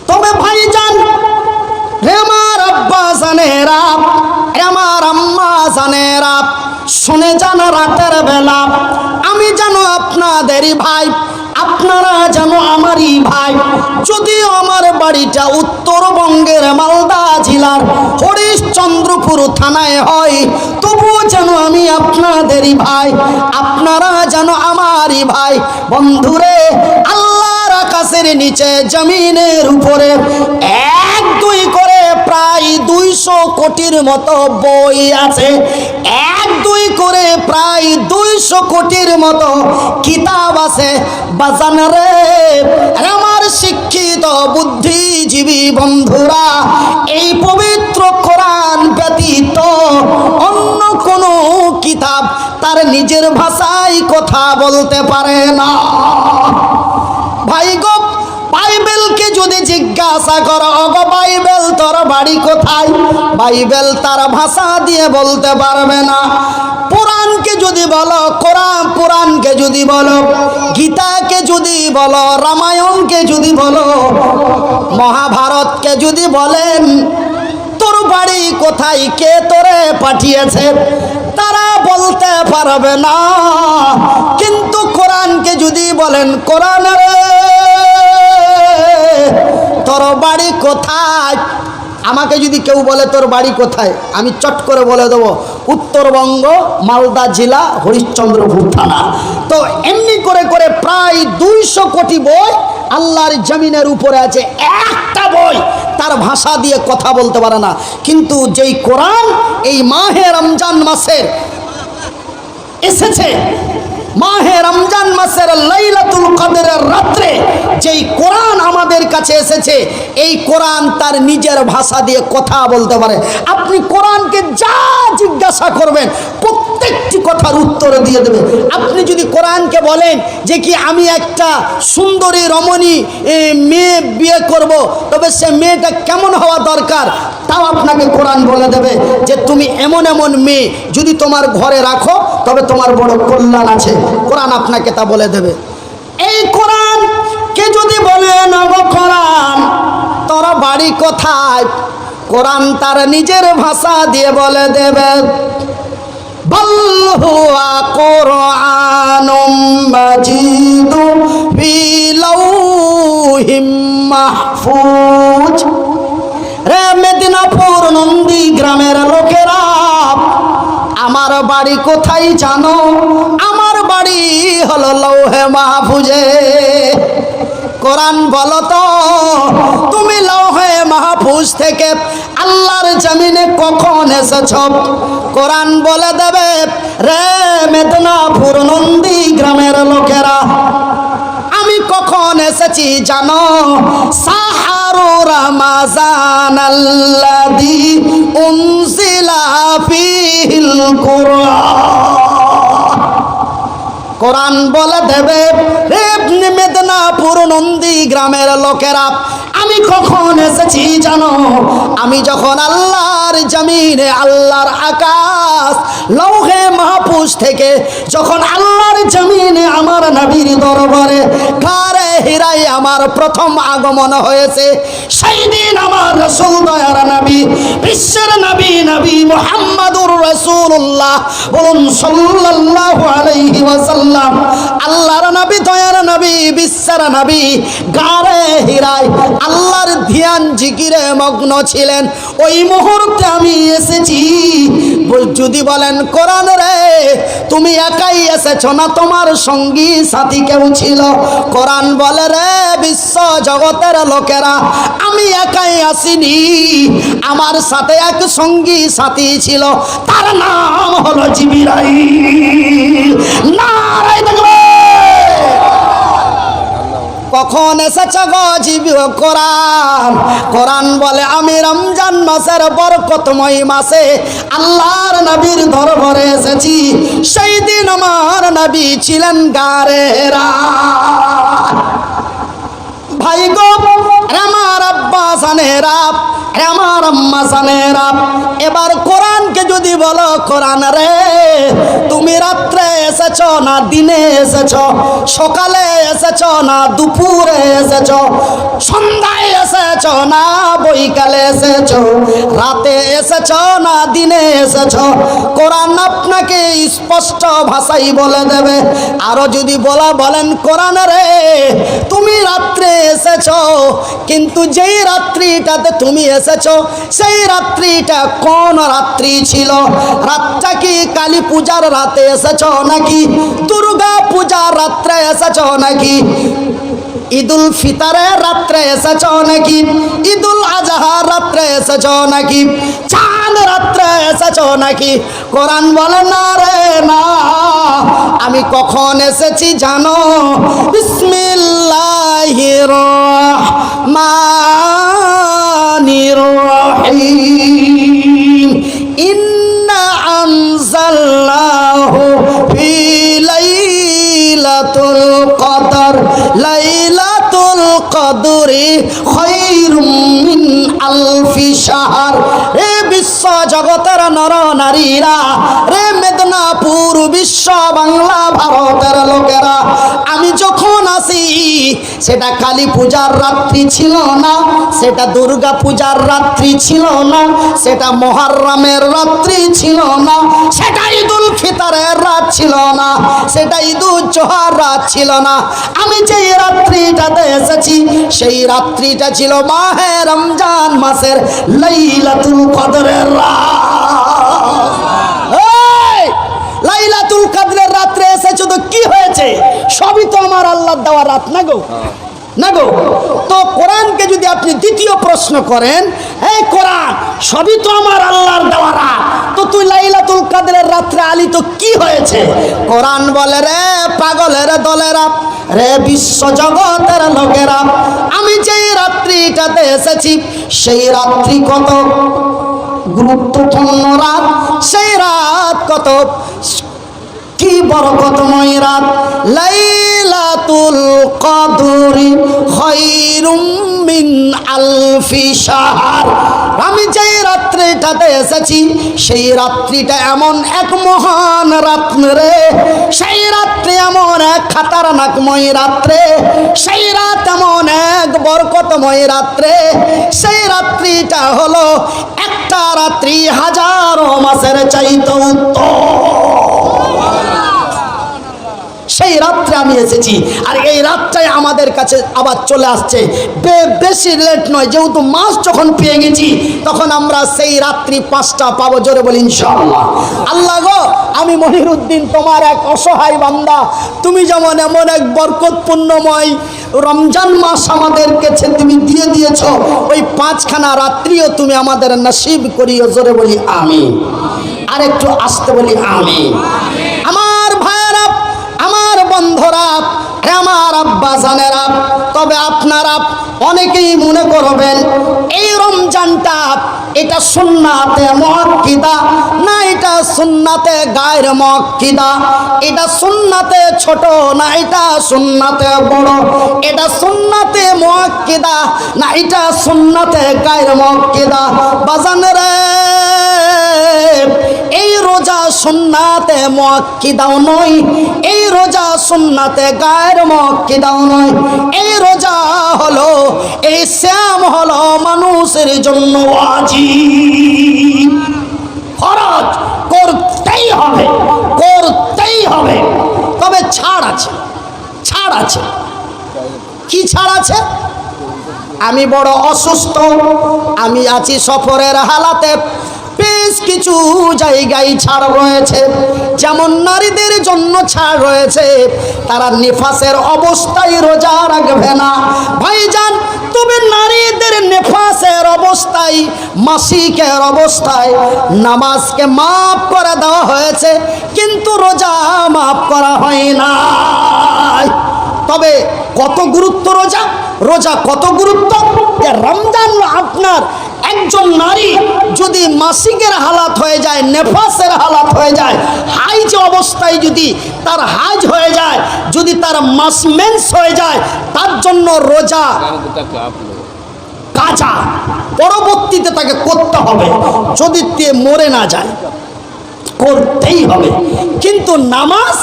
তবে ভাইজান, রে আমার আব্বা জানেরা, আমার আম্মা জানেরা, শুনে যান রাতের বেলা আমি যেন আপনাদেরই ভাই, আপনারা যেন আমারই ভাই। যদিও আমার বাড়িটা উত্তরবঙ্গের মালদা জেলার হরিশ্চন্দ্রপুর থানায় হয়, তবুও যেন আমি আপনাদেরই ভাই, আপনারা যেন আমারই ভাই। বন্ধুরে, আল্লাহর আকাশের নিচে জমিনের উপরে এক দুই করে প্রায় 200 কোটির মতো বই আছে, এক দুই করে প্রায় 200 কোটির মতো কিতাব আছে। বাজান রে আমার শিক্ষিত বুদ্ধিজীবী বন্ধুরা, এই পবিত্র কোরআন ব্যতীত অন্য কোনো কিতাব তার নিজের ভাষায় কথা বলতে পারে না। ভাই গো, বাইবেলকে যদি জিজ্ঞাসা করো, ওগো বাইবেল তোর বাড়ি কোথায়, বাইবেল তার ভাষা দিয়ে বলতে পারবে না। পুরাণকে যদি বলো, পুরাণকে যদি বলো, গীতাকে যদি বলো, রামায়ণকে যদি বলো, মহাভারতকে যদি বলেন তোর বাড়ি কোথায়, কে তোরে পাঠিয়েছে, তারা বলতে পারবে না। কিন্তু কোরআনকে যদি বলেন, কোরআনের তোর বাড়ি কোথায়, আমাকে যদি কেউ বলে তোর বাড়ি কোথায়, আমি চট করে বলে দেবো উত্তরবঙ্গ মালদা জেলা হরিশ্চন্দ্রপুর থানা। তো এমনি করে করে প্রায় 200 কোটি বই আল্লাহর জমিনের উপরে আছে, একটা বই তার ভাষা দিয়ে কথা বলতে পারে না। কিন্তু যেই কোরআন এই মাহে রমজান মাসের এসেছে, মাহে রমজান মাসের লাইলাতুল কদরের রাত্রে যেই কোরআন আমাদের কাছে এসেছে, এই কোরআন তার নিজের ভাষা দিয়ে কথা বলতে পারে। আপনি কোরআনকে যা জিজ্ঞাসা করবেন প্রত্যেকটি কথার উত্তর দিয়ে দেবে। আপনি যদি কোরআনকে বলেন যে কি আমি একটা সুন্দরী রমণী মেয়ে বিয়ে করব, তবে সে মেয়েটা কেমন হওয়া দরকার, তাও আপনাকে কোরআন বলে দেবে যে তুমি এমন এমন মেয়ে যদি তোমার ঘরে রাখো তবে তোমার বড় কল্যাণ আছে। কোরআন আপনাকে তা বলে দেবে। এই কোরআন কে যদি বলে না গো কোরআন তোর বাড়ি কোথায়, কোরআন তার নিজের ভাষা দিয়ে বলে দেবে, বল হুয়া কোরআনুম মাজিদুম ফি লাউহিম মাহফুজ। রে মেদিনীপুর নন্দী গ্রামের লোকেরা, আমার বাড়ি কোথায় জানো? আমার বাড়ি হলো লৌহে মাহফুজে। কোরআন বলো তো তুমি লৌহে মাহফুজ থেকে আল্লাহর জমিনে কখন এসেছ? কোরআন বলে দেবে, রে মেদিনীপুর নন্দী গ্রামের লোকেরা আমি কখন এসেছি জানো? সাহারু রমাজান আল্লাযী উনজিলা ফীহিল কুরআন। কোরআন বলে দেবে, রে মেদিনীপুর নন্দী গ্রামের লোকেরা আমি কখন এসেছি জানো? আমি যখন আল্লাহর জমিনে, আল্লাহর আকাশ লৌহে মাহফুজ থেকে যখন আল্লাহর জমিনে আমার নবীর দরবারে কারে হিরায় আমার প্রথম আগমন হয়েছে, সেই দিন আমার রাসূল দয়ার নবী, বিশ্বের নবী, নবী মুহাম্মাদুর রাসূলুল্লাহ, বলুন সাল্লাল্লাহু আলাইহি ওয়াসাল্লাম। আল্লাহর নবী, দয়ার নবী, বিশ্বের নবী গারে হিরায় আল্লাহর ধ্যান জিকিরে মগ্ন ছিলেন। ওই মুহূর্তে আমি এসেছি। যদি বলেন কোরআন রে তুমি একাই এসেছো না তোমার সঙ্গী সাথী কেউ ছিল? কোরআন বলে রে বিশ্ব জগতের লোকেরা আমি একাই আসিনি, আমার সাথে এক সঙ্গী সাথী ছিল, তার নাম হলো জিবরাইল। নারায়ে তাকবীর। কখন এসেছে গো কোরআন? কোরআন বলে আমি রমজান মাসের বরকতময় মাসে আল্লাহর নবীর দরবারে এসেছি। সেই দিন আমার নবী ছিলেন গারে হেরা। ভাই গো আমার আব্বা জানেরা, আমার আম্মা জানেরা, এবার কোরআনকে যদি বলো কোরআন রে তুমি রাত্রে এসেছো না দিনে এসেছো, সকালে এসেছো না দুপুরে এসেছো, সন্ধ্যায় এসেছো না বৈকালে এসেছো, রাতে এসেছো না দিনে এসেছো, কোরআন আপনাকে স্পষ্ট ভাষাই বলে দেবে। আরো যদি বলেন কোরআন রে তুমি রাত্রে এসেছো, কিন্তু যেই রাত্রিটাতে তুমি এসেছো সেই রাত্রিটা কোন রাত্রি ছিল? রাতটা কি কালী পূজার রাতে এসেছো নাকি দুর্গা পূজার রাত্রে এসেছো নাকি ঈদুল ফিতরের রাত্রে এসেছো নাকি ঈদুল আজহার রাত্রে এসেছো নাকি চাঁদ রাত্রে এসেছো নাকি? কোরআন বলে না রে না, আমি কখন এসেছি জানো? বিসমিল্লাহির রহমানির রহিম। ইন্না আনজালনাহু ফি লাইলাতুল কদর। লাইলাতুল কদরি খায়রুম মিন আলফি শাহর। রে বিশ্ব জগতের নর নারীরা, রে মেদিনীপুর বিশ্ব বাংলা ভারতের লোকেরা, আমি যখন আসি সেটা কালী পূজার রাত্রি ছিল না, সেটা দুর্গা পূজার রাত্রি ছিল না, সেটা মুহররমের রাত্রি ছিল না, সেটা ঈদুল ফিতরের রাত ছিল না, সেটা ঈদুল জোহার রাত ছিল না। আমি যেই রাত্রিটাতে এসেছি সেই রাত্রিটা ছিল মাহে রমজান মাসের লাইলাতুল কদরের রাত। লাইলাতুল কদরের রাত্রে এসেছো তো কি হয়েছে? সবই তো আমার আল্লাহর দেওয়া রাত না গো, না গো। তো কোরআনকে যদি আপনি দ্বিতীয় প্রশ্ন করেন, এই কোরআন সবই তো আমার আল্লাহর দেওয়া রাত, তো তুই লাইলাতুল কদরের রাত্রে আলি তো কি হয়েছে? কোরআন বলে রে পাগলের দলেরা, রে বিশ্ব জগতের লোকেরা, আমি যেই রাত্রিটাতে এসেছি সেই রাত্রি কত গুরুত্বপূর্ণ রাত, সেই রাত কত কি বরকতময় রাত। লাইলাতুল কদরি খায়রুম মিন আলফি শাহর। আমি যেই রাত্রিটাতে এসেছি সেই রাত্রিটা এমন এক মহান রাত্রি রে, সেই রাত্রি এমন এক খাতারনাকময় রাত্রে, সেই রাত এমন এক বরকতময় রাত্রে, সেই রাত্রিটা হলো একটা রাত্রি হাজারো মাসের চাইতে উত্তম। সেই রাত্রে আমি এসেছি, আর এই রাতটাই আমাদের কাছে আবার চলে আসছে। বেশি লেট নয়, যেহেতু মাস যখন পেয়ে গেছি তখন আমরা সেই রাত্রি 5টা পাবো। জোরে বলি ইনশাআল্লাহ। আল্লাহ গো, আমি মনিরউদ্দিন তোমার এক অসহায় বান্দা, তুমি যেমন এমন এক বরকতপূর্ণময় রমজান মাস আমাদেরকে তুমি দিয়ে দিয়েছ, ওই 5খানা রাত্রিও তুমি আমাদের নসিব করিও। জোরে বলি আমিন। আর একটু আসতে বলি আমিন। আমার ভাইরা, আমার বন্ধুরা, আমার আব্বা জানেরা, তবে আপনারা অনেকেই মনে করবেন এই রমজানটা এটা সুন্নাতে মুআক্কিদা না এটা সুন্নাতে গায়র মুআক্কিদা, এটা সুন্নাতে ছোট না এটা সুন্নাতে বড়, এটা সুন্নাতে মুআক্কিদা না এটা সুন্নাতে গায়র মুআক্কিদা। বাজান রে, এই রোজা সুন্নাতে মুআক্কিদাও নয়, এই রোজা সুন্নাতে গায়র মুআক্কিদাও নয়, এই রোজা হলো, এই শ্যাম হলো মানুষের জন্য ওয়াজিব। ফরজ, করতেই হবে, করতেই হবে। তবে ছাড় আছে, ছাড় আছে। কি ছাড় আছে? আমি বড় অসুস্থ, আমি আছি সফরের হালাতে, বেশ কিছু জায়গায় ছাড় রয়েছে। যেমন নারীদের জন্য ছাড় রয়েছে, তারা নিফাসের অবস্থায় রোজা রাখবে না। ভাইজান, তবে নারীদের নিফাসের অবস্থায়, মাসিকের অবস্থায় নামাজকে মাফ করে দেওয়া হয়েছে, কিন্তু রোজা মাফ করা হয় না। তবে কত গুরুত্ব রোজা, রোজা কত গুরুত্ব! রমজান আপনার একজন নারী যদি মাসিকের হালাত হয়ে যায়, নেফাসের হালাত হয়ে যায়, হাইজ অবস্থায় যদি তার হাইজ হয়ে যায়, যদি তার মেন্স হয়ে যায়, তার জন্য রোজা কাজা পরবর্তীতে তাকে করতে হবে, যদি মরে না যায় করতেই হবে। কিন্তু নামাজ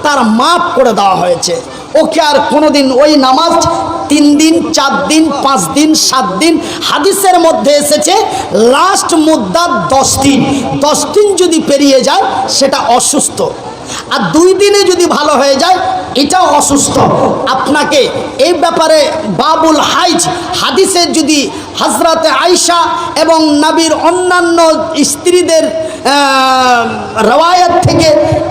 তার মাফ করে দেওয়া হয়েছে, ওকে আর কোনোদিন ওই নামাজ 3 দিন 4 দিন 5 দিন 7 দিন, হাদিসের মধ্যে এসেছে লাস্ট মুদ্দাত 10 দিন, 10 দিন যদি পেরিয়ে যায় সেটা অসুস্থ, আর 2 দিনে যদি ভালো হয়ে যায় এটাও অসুস্থ। আপনাকে এই ব্যাপারে বাবুল হাইজ হাদিসে যদি হযরতে আয়েশা এবং নবীর অন্যান্য স্ত্রীদের রেওয়ায়াত থেকে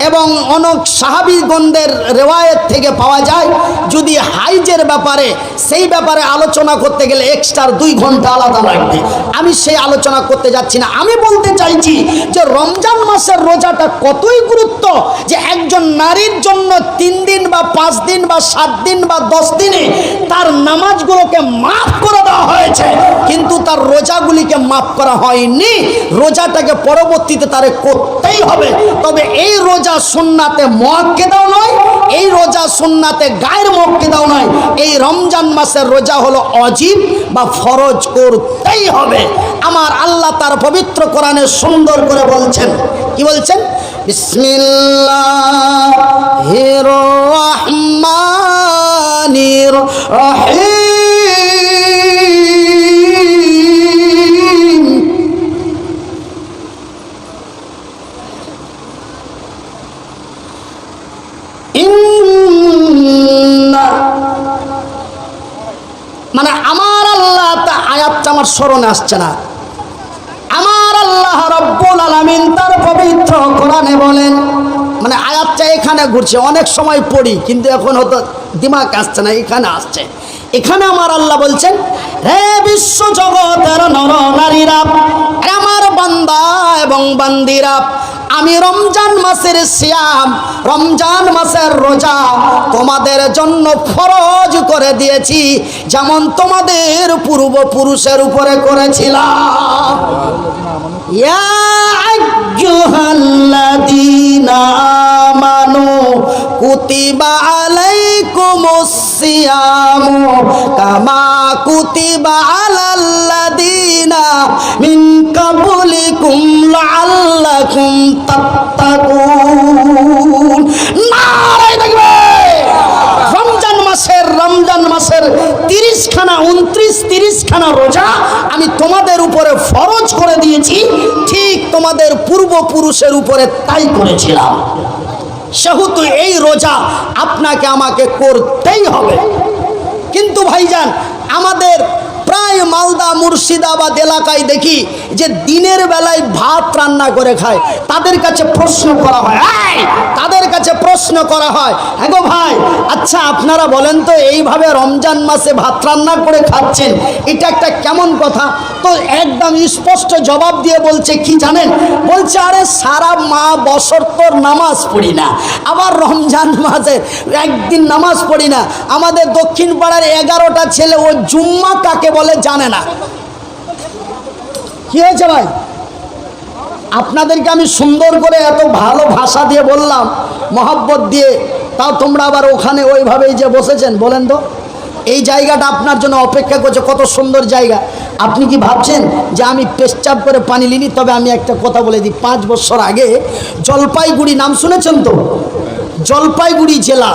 এবং অনেক সাহাবীগণদের রেওয়ায়াত থেকে পাওয়া যায়, যদি হাইজের ব্যাপারে সেই ব্যাপারে আলোচনা করতে গেলে এক্সট্রা 2 ঘন্টা আলাদা লাগবে। আমি সেই আলোচনা করতে যাচ্ছি না। আমি বলতে চাইছি যে রমজান মাসের রোজাটা কতই গুরুত্ব, যে একজন নারীর জন্য 3 দিন বা 5 দিন বা 7 দিন বা 10 দিনে তার নামাজগুলোকে মাফ করে দেওয়া হয়েছে, কিন্তু তার রোজাগুলিকে মাফ করা হয়নি। রোজাটাকে পরবর্তীতে তারে করতেই হবে। তবে এই রোজা সুন্নাতে মুআক্কাদাও নয়, এই রোজা সুন্নাতে গায়ের মুআক্কাদাও নয়। এই রমজান মাসের রোজা হলো ওয়াজিব বা ফরজ, করতেই হবে। আমার আল্লাহ তার পবিত্র কোরআনে সুন্দর করে বলছেন, কি বলছেন? বিসমিল্লাহির রহমানির রহিম। মানে আমার আল্লাহ, আয়াতটা আমার স্মরণে আসছে না। আমার আল্লাহ রব্বুল আলামিন তার পবিত্র কোরআনে বলেন, মানে আয়াতটা এখানে ঘুরছে, অনেক সময় পড়ি কিন্তু এখন হয়তো দিমাগ আসছে না, এখানে আসছে। এখানে আমার আল্লাহ বলছেন, হে বিশ্ব জগতের নর নারীরা, আমার বান্দা এবং বান্দিরা, আমি রমজান মাসের সিয়াম, রমজান মাসের রোজা তোমাদের জন্য ফরজ করে দিয়েছি, যেমন তোমাদের পূর্বপুরুষের উপরে করেছিলাম। ইয়া আইয়ুহাল্লাযীনা আমানু কুতিবা আলাইকুমুস সিয়ামু কামা কুতিবা আলাল্লাযীনা মিন ক্বাবলিকুম লাআল্লাকুম তাত্তাকুন। নারে তাকবীর! রমজান মাসের 30 খানা রোজা আমি তোমাদের উপরে ফরজ করে দিয়েছি, ঠিক তোমাদের পূর্বপুরুষের উপরে তাই করেছিলাম। সেহেতু এই রোজা আপনাকে আমাকে করতেই হবে। কিন্তু ভাইজান, আমাদের প্রায় মালদা মুর্শিদাবাদ এলাকায় দেখি যে দিনের বেলায় ভাত রান্না করে খায়। তাদের কাছে প্রশ্ন করা হয়, তাদের কাছে প্রশ্ন করা হয়, হ্যাঁ গো ভাই, আচ্ছা আপনারা বলেন তো, এইভাবে রমজান মাসে ভাত রান্না করে খাচ্ছেন, এটা একটা কেমন কথা? তো একদম স্পষ্ট জবাব দিয়ে বলছে কি জানেন? বলছে, আরে সারা বছর তোর নামাজ পড়ি না, আবার রমজান মাসে একদিন নামাজ পড়ি না। আমাদের দক্ষিণ পাড়ার 11টা ছেলে ও জুম্মা কাকে বলে জানে না। কি হয়েছে ভাই? আপনাদেরকে আমি সুন্দর করে এত ভালো ভাষা দিয়ে বললাম, মহব্বত দিয়ে, তাও তোমরা আবার ওখানে ওইভাবেই যে বসেছেন। বলেন তো, এই জায়গাটা আপনার জন্য অপেক্ষা করছে, কত সুন্দর জায়গা। আপনি কি ভাবছেন যে আমি পেশচাপ করে পানি নিনি? তবে আমি একটা কথা বলে দিই, 5 বছর আগে জলপাইগুড়ি, নাম শুনেছেন তো? জলপাইগুড়ি জেলা,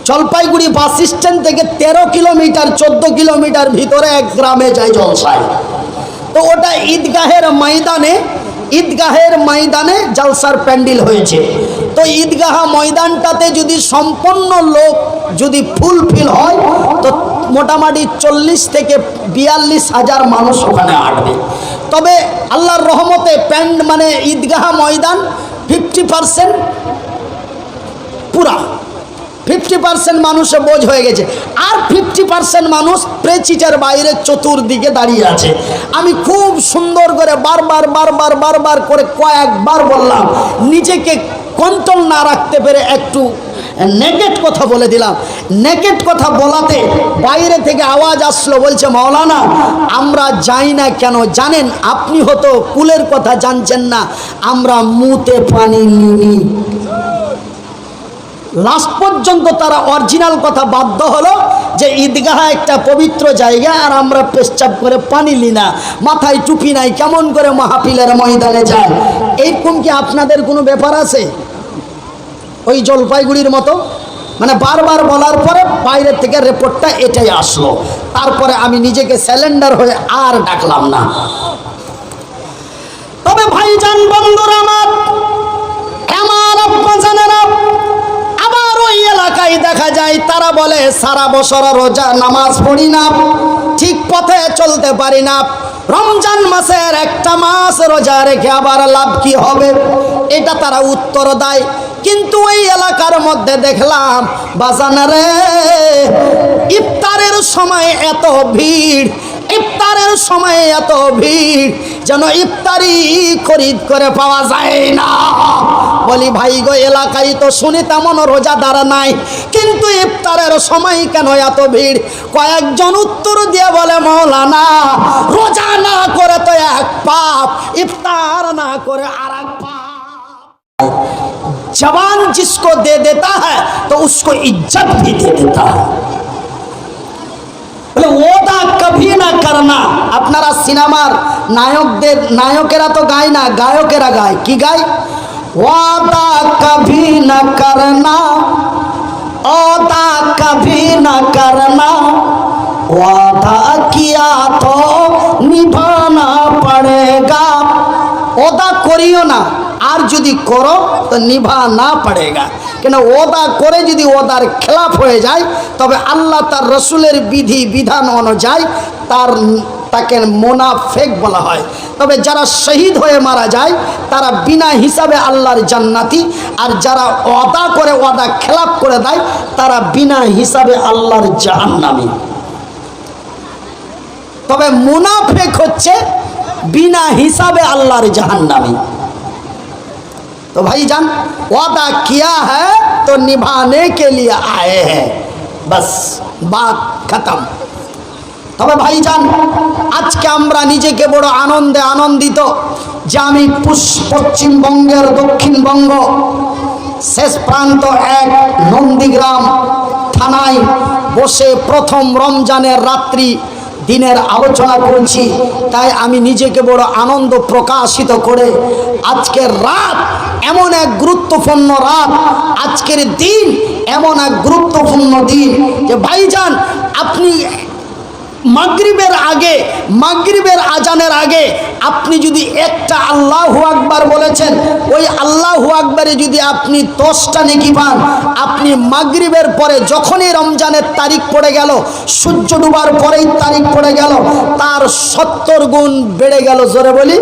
জলপাইগুড়ি বাস স্ট্যান্ড থেকে 13 কিলোমিটার 14 কিলোমিটার ভিতরে এক গ্রামে যায় জলসায়। তো ওটা ঈদগাহের ময়দানে, ঈদগাহের ময়দানে জালসার প্যান্ডেল হয়েছে। তো ঈদগাহ ময়দানটাতে যদি সম্পূর্ণ লোক যদি ফুলফিল হয় তো মোটামুটি 40 থেকে 42 হাজার মানুষ ওখানে আসবে। তবে আল্লাহর রহমতে মানে ঈদগাহ ময়দান 50% পুরা, 50% মানুষে বোঝ হয়ে গেছে, আর 50% মানুষ প্রেচিটার বাইরে চতুর্দিকে দাঁড়িয়ে আছে। আমি খুব সুন্দর করে বারবার করে কয়েকবার বললাম, নিজেকে কন্ট্রোল না রাখতে পেরে একটু নেগেট কথা বলে দিলাম। নেগেট কথা বলাতে বাইরে থেকে আওয়াজ আসলো, বলছে মাওলানা আমরা যাই না কেন জানেন? আপনি হয়তো কুলের কথা জানছেন না, আমরা মুতে পানি নিই। লাস্ট পর্যন্ত তারা অরিজিনাল কথা বাধ্য হলো যে ঈদগাহ একটা পবিত্র জায়গা, আর আমরা পেশাব করে পানি লি না, মাথায় টুপি নাই, কেমন করে মাহফিলের ময়দানে যায়? এইরকম কি আপনাদের কোনো ব্যাপার আছে? ওই জলপাইগুড়ির মতো মানে বারবার বলার পরে বাইরে থেকে রিপোর্টটা এটাই আসলো। তারপরে আমি নিজেকে স্যালেন্ডার হয়ে আর ডাকলাম না। তবে ভাইজান বন্ধুরা আমার আব্বাজানেরা, আবার ওই এলাকায় দেখা যায় তারা বলে সারা বছর রোজা নামাজ পড়ি না, ঠিক পথে চলতে পারি না, রমজান মাসের একটা মাস রোজা রেখে আবার লাভ কি হবে? এটা তারা উত্তর দেয়। কিন্তু ওই এলাকার মধ্যে দেখলাম বাজানারে ইফতারের সময় এত ভিড়, ইফতারের সময় এত ভিড় যেন ইফতারি খরিদ করে পাওয়া যায় না। বলি ভাই গো, এলাকায় তো শুনি তেমন রোজাদার নাই, কিন্তু ইফতারের সময় কেন এত ভিড়? কয়েকজন উত্তর দিয়ে বলে মাওলানা রোজা না করে তো এক পাপ, ইফতার না করে আর এক পাপ। जवान जिसको दे देता है तो उसको इज्जत भी दे देता है। बोले ওদা কভি না করনা। আপনারা সিনেমার নায়কেরা তো গায় না, গায়কেরা গায়। কি গায়? ওয়াদা কভি না করনা, ওদা কভি না করনা, ওয়াদা কিয়া তো নিভানা পড়েগা। ওদা করিও না, আর যদি করো তো নিভা না পড়েগা। কেন? ওদা করে যদি ওদার খেলাফ হয়ে যায় তবে আল্লাহ তার রসুলের বিধি বিধান অনুযায়ী তাকে মুনাফিক বলা হয়। তবে যারা শহীদ হয়ে মারা যায় তারা বিনা হিসাবে আল্লাহর জান্নাতি, আর যারা ওদা করে ওদা খেলাফ করে দেয় তারা বিনা হিসাবে আল্লাহর জাহান্নামী। তবে মুনাফিক হচ্ছে বিনা হিসাবে আল্লাহর জাহান্নামী। तो भाई जान वादा किया है तो निभाने के लिए आए हैं, बस बात खत्म। তবে ভাই जान আজকে আমরা নিজেকে বড় আনন্দে আনন্দিত যে আমি পশ্চিমবঙ্গের দক্ষিণবঙ্গ শেষ প্রান্ত এক নন্দীগ্রাম থানায় বসে প্রথম রমজানের রাত্রি দিনের আলোচনা করছি। তাই আমি নিজেকে বড় আনন্দ প্রকাশিত করে আজকের রাত এমন এক গুরুত্বপূর্ণ রাত, আজকের দিন এমন এক গুরুত্বপূর্ণ দিন যে ভাইজান আপনি মাগরিবের আগে, মাগরিবের আজানের আগে আপনি যদি একটা আল্লাহু আকবার বলেছেন, ওই আল্লাহু আকবারে যদি আপনি 10টা নেকি পান, আপনি মাগরিবের পরে যখনই রমজানের তারিখ পড়ে গেল, সূর্য ডুবার পরেই তারিখ পড়ে গেল, তার 70 গুণ বেড়ে গেল। জোরে বলি,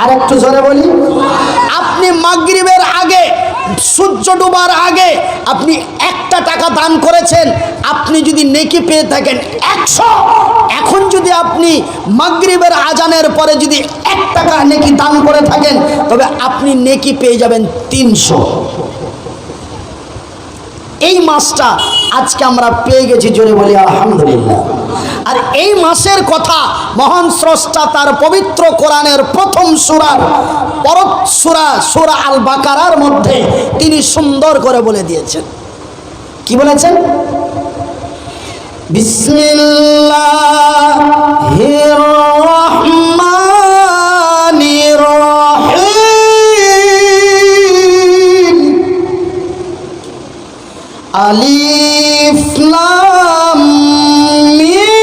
আর একটু জোরে বলি। আপনি মাগরিবের আগে, সূর্য ডুবার আগে আপনি 1টা টাকা দান করেছেন, আপনি যদি নেকি পেয়ে থাকেন 100। এখন যদি আপনি মাগরিবের আজানের পরে যদি 1 টাকা নেকি দান করে থাকেন তবে আপনি নেকি পেয়ে যাবেন 300। এই মাসটা আজকে আমরা পেয়ে গেছি, জোরে বলি আলহামদুলিল্লাহ। আর এই মাসের কথা মহান স্রষ্টা তার পবিত্র কোরআনের প্রথম সূরার পরত সূরা আল বাকারার মধ্যে তিনি সুন্দর করে বলে দিয়েছেন। কি বলেছেন? বিসমিল্লাহির রহমানির রহিম। আলিফ লাম মিম।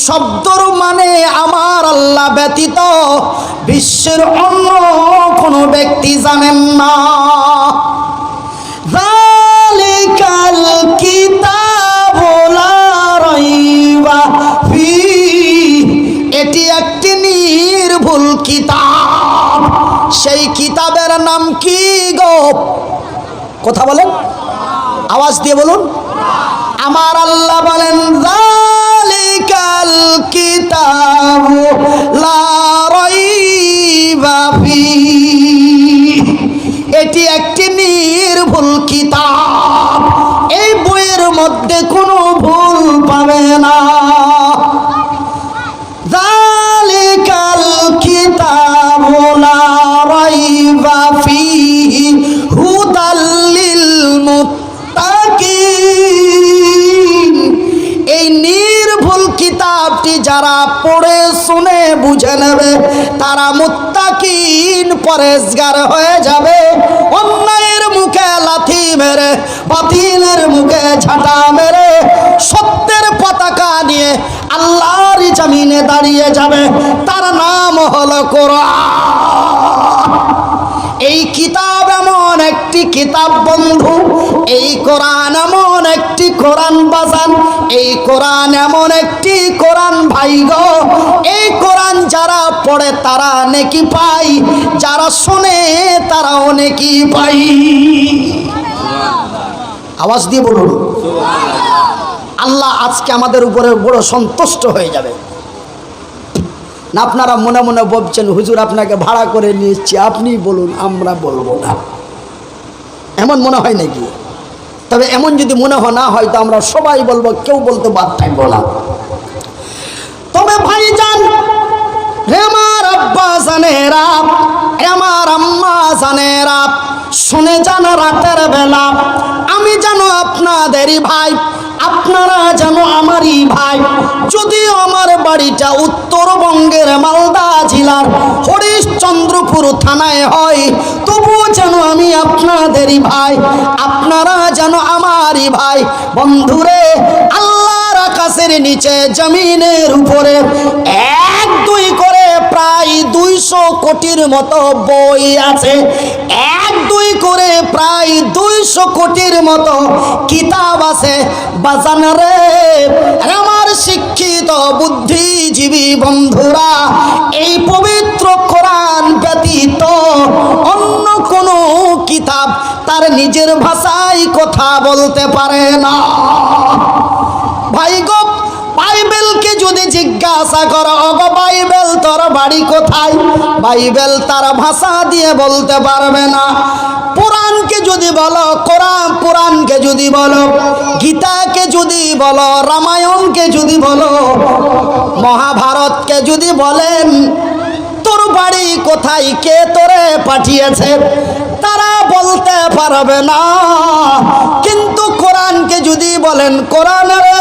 শব্দর মানে আমার আল্লাহ ব্যতীত বিশ্বের অন্য কোনো ব্যক্তি জানেন না। যালিকাল কিতাবু লা রাইবা ফীহি, এটি একটি নির্ভুল কিতাব। সেই কিতাবের নাম কি গো? কথা বলেন, আওয়াজ দিয়ে বলুন। আমার আল্লাহ বলেন যালিকাল কিতাবু লা রাইবা ফীহি, এটি একটি নির্ভুল কিতাব, এই বইয়ের মধ্যে কোনো ভুল পাবে না। যালিকাল কিতাবু লা রাইবা ফীহি হুদাল লিল মুত্তাকিন, এই নির্ভুল কিতাবটি যারা পড়ে শুনে বুঝে নেবে তারা মুত্তাকিন পরেজগার হয়ে যাবে। অন্যায়ের মুখে লাথি মেরে, বাতিলের মুখে ঝাঁটা মেরে সত্যের পতাকা নিয়ে আল্লাহর জমিনে দাঁড়িয়ে যাবে। তার নাম হলো কোরআন। এই কিতাব এমন একটি কিতাব বন্ধু, এই কোরআন এমন একটি কোরআন বাজান, এই কোরআন এমন একটি কোরআন ভাই গো, এই কোরআন যারা পড়ে তারা নেকি পায়, যারা শোনে তারাও নেকি পায়। আওয়াজ দিয়ে বলুন আল্লাহ আজকে আমাদের উপরে বড় সন্তুষ্ট হয়ে যাবে না। আপনারা মনে মনে ভাবছেন হুজুর আপনাকে ভাড়া করে নিয়েছি, আপনি বলুন, আমরা বলবো না, এমন মনে হয় নাকি? তবে এমন যদি মনে না হয় তো আমরা সবাই বলবো, কেউ বলতে বাদ থাকবো না। তবে ভাইজান, হে আমার আব্বা জানেরা, হে আমার আম্মা জানেরা, শুনে যান রাতের বেলা আমি যেন আপনাদেরই ভাই, আপনারা যেন আমারই ভাই। যদিও আমার বাড়িটা উত্তরবঙ্গের মালদা জেলার হরিশ্চন্দ্রপুর থানায় হয়, তবুও যেন আমি আপনাদেরই ভাই, আপনারা যেন আমারই ভাই। বন্ধুরে, আল্লাহর আকাশের নিচে জমিনের উপরে এক দুই করে প্রায় 200 কোটির মতো বই আছে, এক দুই করে প্রায় 200 কোটির মতো কিতাব আছে। বাজান রে আমার শিক্ষিত বুদ্ধিজীবী বন্ধুরা, এই পবিত্র কোরআন ব্যতীত অন্য কোনো কিতাব তার নিজের ভাষায় কথা বলতে পারে না। ভাই গো, বাইবেলকে যদি জিজ্ঞাসা করো, ওগো বাইবেল তোর বাড়ি কোথায়, বাইবেল তার ভাষা দিয়ে বলতে পারবে না। পুরাণকে যদি বলো, পুরাণকে যদি বলো, গীতাকে যদি বলো, রামায়ণকে যদি বলো, মহাভারতকে যদি বলেন তোর বাড়ি কোথায়, কে তোরে পাঠিয়েছে, তারা বলতে পারবে না। কিন্তু কোরআনকে যদি বলেন, কোরআন রে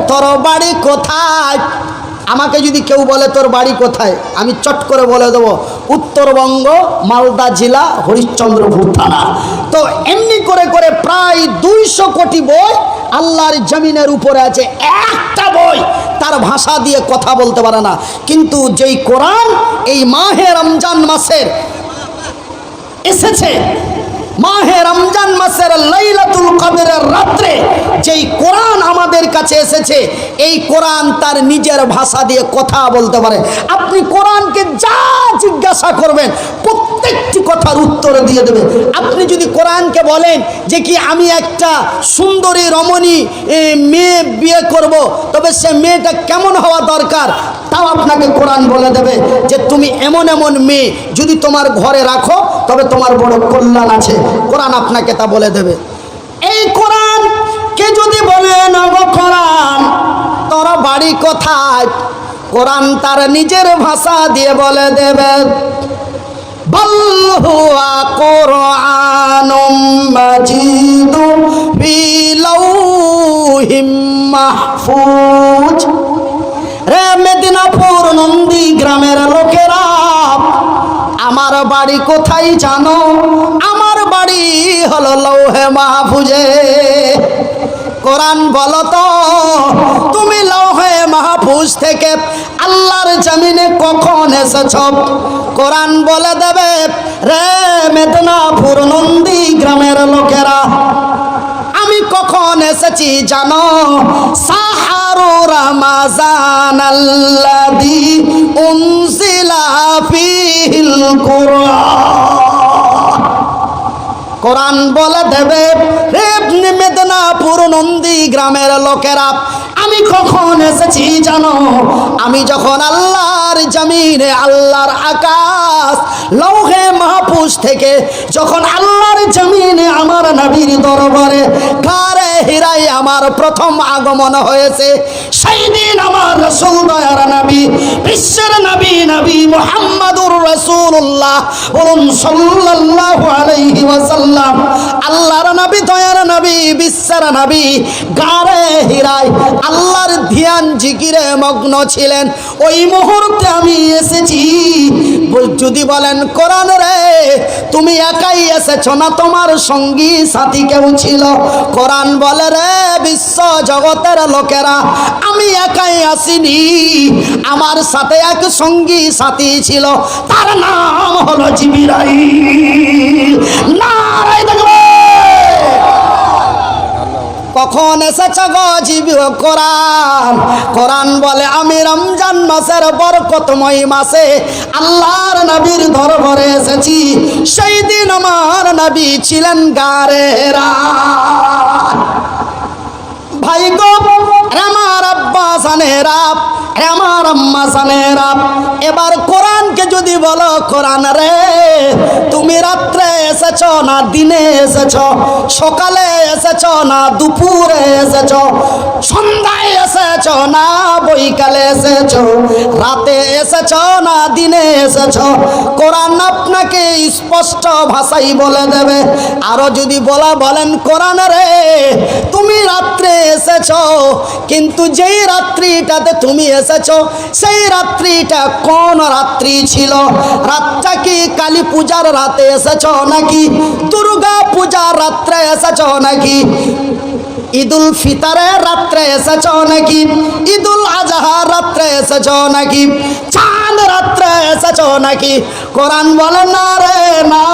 তোর বাড়ি কোথায়, আমাকে যদি কেউ বলে তোর বাড়ি কোথায়, আমি চট করে বলে দেবো উত্তরবঙ্গ মালদা জেলা হরিশ্চন্দ্রপুর থানা। তো এমনি করে করে প্রায় 200 কোটি বই আল্লাহর জমিনের উপরে আছে, একটা বই তার ভাষা দিয়ে কথা বলতে পারে না। কিন্তু যেই কোরআন এই মাহে রমজান মাসের এসেছে, মাহে রমজান মাসের লাইলাতুল কদরের রাত্রে যেই কোরআন আমাদের কাছে এসেছে, এই কোরআন তার নিজের ভাষা দিয়ে কথা বলতে পারে। আপনি কোরআনকে যা জিজ্ঞাসা করবেন প্রত্যেকটি কথার উত্তর দিয়ে দেবে। আপনি যদি কোরআনকে বলেন যে কি আমি একটা সুন্দরী রমণী মেয়ে বিয়ে করব, তবে সে মেয়েটা কেমন হওয়া দরকার, তাও আপনাকে কোরআন বলে দেবে যে তুমি এমন এমন মেয়ে যদি তোমার ঘরে রাখো তবে তোমার বড় কল্যাণ আছে। কোরআন আপনাকে তা বলে দেবে। এই কোরআন কে যদি বলে না গো কোরআন তোর বাড়ি কোথায়, কোরআন তার নিজের ভাষা দিয়ে বলে দেবে বল হুয়া কুরআনুম মাজিদুম ফি লাউহিম মাহফুজ। রে মেদিনীপুর নন্দী গ্রামের লোকেরা, আমার বাড়ি কোথায় জানো? আমার বাড়ি হলো লৌহে মাহফুজে। কোরআন বলো তো তুমি লৌহে মাহফুজ থেকে আল্লাহর জমিনে কখন এসেছো? কোরআন বলে দেবে, রে মেদিনীপুর নন্দী গ্রামের লোকেরা, আমি কখন এসেছি জানো? সাহারু রমাজান আল্লাযী উনজিলা ফীহিল কুরআন। কোরআন বলে দেবে, রে মেদিনীপুর নন্দী গ্রামের লোকেরা, আমি কখন এসেছি জানো? আমি যখন আল্লাহর জমিনে, আল্লাহর আকাশ লৌহে মাহফুজ থেকে যখন আল্লাহর জমিনে আমার নবীর দরবারে গারে হিরাই আমার প্রথম আগমন হয়েছে, সেই দিন আমার রাসূল দয়ার নবী, বিশ্বের নবী, নবী মুহাম্মদুর রাসূলুল্লাহ বলুন সাল্লাল্লাহু আলাইহি ওয়াসাল্লাম, আল্লাহর নবী, দয়ার নবী, বিশ্বের নবী গারে হিরাই আল্লাহর ধ্যান জিকিরে মগ্ন ছিলেন। ওই মুহূর্তে আমি এসেছি। যদি বলেন কোরআন রে তুমি একাই এসেছো না তোমার সঙ্গী সাথী কেউ ছিল? কোরআন বলে, রে বিশ্ব জগতের লোকেরা, আমি একাই আসিনি, আমার সাথে এক সঙ্গী সাথী ছিল, তার নাম হলো জিবরাইল। নারায়ে তাকবীর। কখন এসেছ গো জিবরাইল? কোরআন। কোরআন বলে, আমি রমজান মাসের বরকতময় মাসে আল্লাহর নবীর দরবারে এসেছি। সেই দিন আমার নবী ছিলেন গারে হেরা। ভাই গো, আমার আব্বা জানেরা, আমার আম্মা জানেরা, এবার কোরআনকে যদি বলো, কোরআন রে তুমি রাত্রে এসেছো না দিনে এসেছো? সকালে এসেছো না দুপুরে এসেছো? সন্ধ্যায় এসেছো না বৈকালে এসেছো? রাতে এসেছো না দিনে এসেছো? কোরআন আপনাকে স্পষ্ট ভাষাই বলে দেবে। আরো যদি বলেন কোরআন রে তুমি রাত্রে এসেছো, কিন্তু যেই রাত্রিটাতে তুমি এসেছো সেই রাত্রিটা কোন রাত্রি ছিল? রাতটা কি কালী পূজার রাতে এসেছো নাকি দুর্গা পূজার রাত্রে এসেছো নাকি ঈদুল ফিতরের রাত্রে এসেছো নাকি ঈদুল আজহার রাত্রে এসেছো নাকি চাঁদ রাত্রে এসেছো নাকি? কোরআন বলে, না রে না,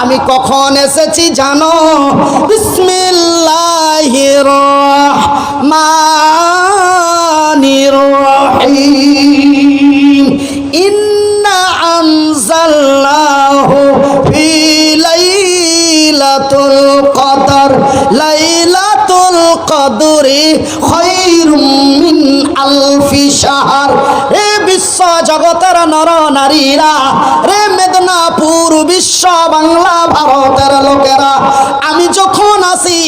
আমি কখন এসেছি জানো? বিসমিল্লাহির রহমানির রহিম। ইন্না আনজালনাহু ফি লাইলাতুল কদর। লাইলাতুল কদরি খায়রুম মিন আলফি শাহর। রে বিশ্ব জগতের নর নারীরা, রে মেদিনীপুর বিশ্ব বাংলা ভারতের লোকেরা, আমি যখন আসি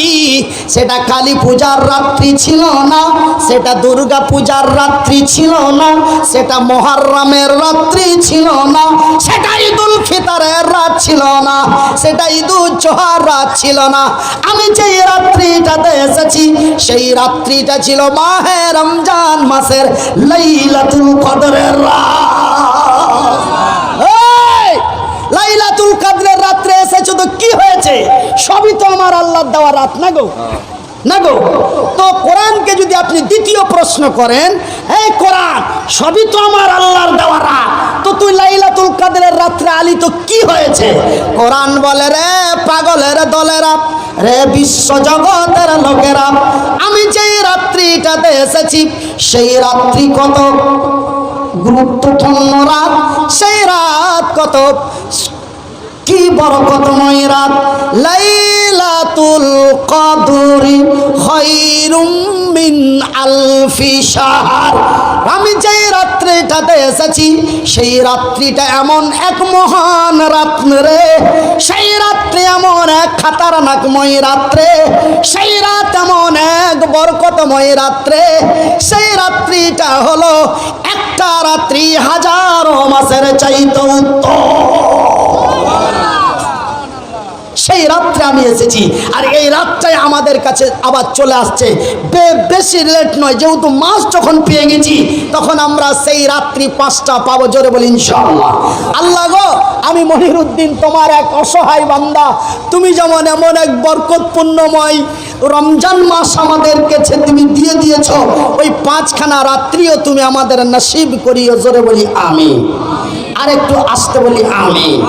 সেটা কালী পূজার রাত্রি ছিল না, সেটা দুর্গা পূজার রাত্রি ছিল না, সেটা মুহররমের রাত্রি ছিল না, সেটা ঈদুল ফিতরের রাত ছিল না, সেটা ঈদুল জোহার রাত ছিল না। আমি যেই রাত্রিটাতে এসেছি সেই রাত্রিটা ছিল মাহে রমজান মাসের লাইলাতুল কদরের রাত। লাইলাতুল কদরের রাত্রে এসেছো তো কি হয়েছে? সবই তো আমার আল্লাহর দেওয়া রাত না গো, না গো। তো কোরআনকে যদি আপনি দ্বিতীয় প্রশ্ন করেন, এই কোরআন সবই তো আমার আল্লাহর দেওয়া রাত, তো তুই লাইলাতুল কদরের রাত্রে আলি তো কি হয়েছে? কোরআন বলে, রে পাগলের দলেরা, রে বিশ্ব জগতের লোকেরা, আমি যেই রাত্রিটাতে এসেছি সেই রাত্রি কত গুরুত্বপূর্ণ রাত, সেই রাত কত কি বরকতময় রাত। লাইলাতুল কদরি খায়রুম মিন আলফি শাহর। আমি যেই রাত্রিটাতে এসেছি সেই রাত্রিটা এমন এক মহান রাত্রি রে, সেই রাত্রি এমন এক খাতারনাকময় রাত্রে, সেই রাত এমন এক বরকতময় রাত্রে, সেই রাত্রিটা হলো একটা রাত্রি হাজারো মাসের চাইতে উত্তম। সেই রাত্রে আমি এসেছি, আর এই রাতটাই আমাদের কাছে আবার চলে আসছে। বেশি লেট নয়, যেহেতু মাস যখন পেয়ে গেছি তখন আমরা সেই রাত্রি 5টা পাবো। জোরে বলি ইনশাআল্লাহ। আল্লাহ গো, আমি মনিরউদ্দিন তোমার এক অসহায় বান্দা, তুমি যেমন এমন এক বরকতপূর্ণময় রমজান মাস আমাদের কাছে তুমি দিয়ে দিয়েছো, ওই 5খানা রাত্রিও তুমি আমাদের নসিব করিও। জোরে বলি আমিন, আর একটু আসতে বলি আমিন।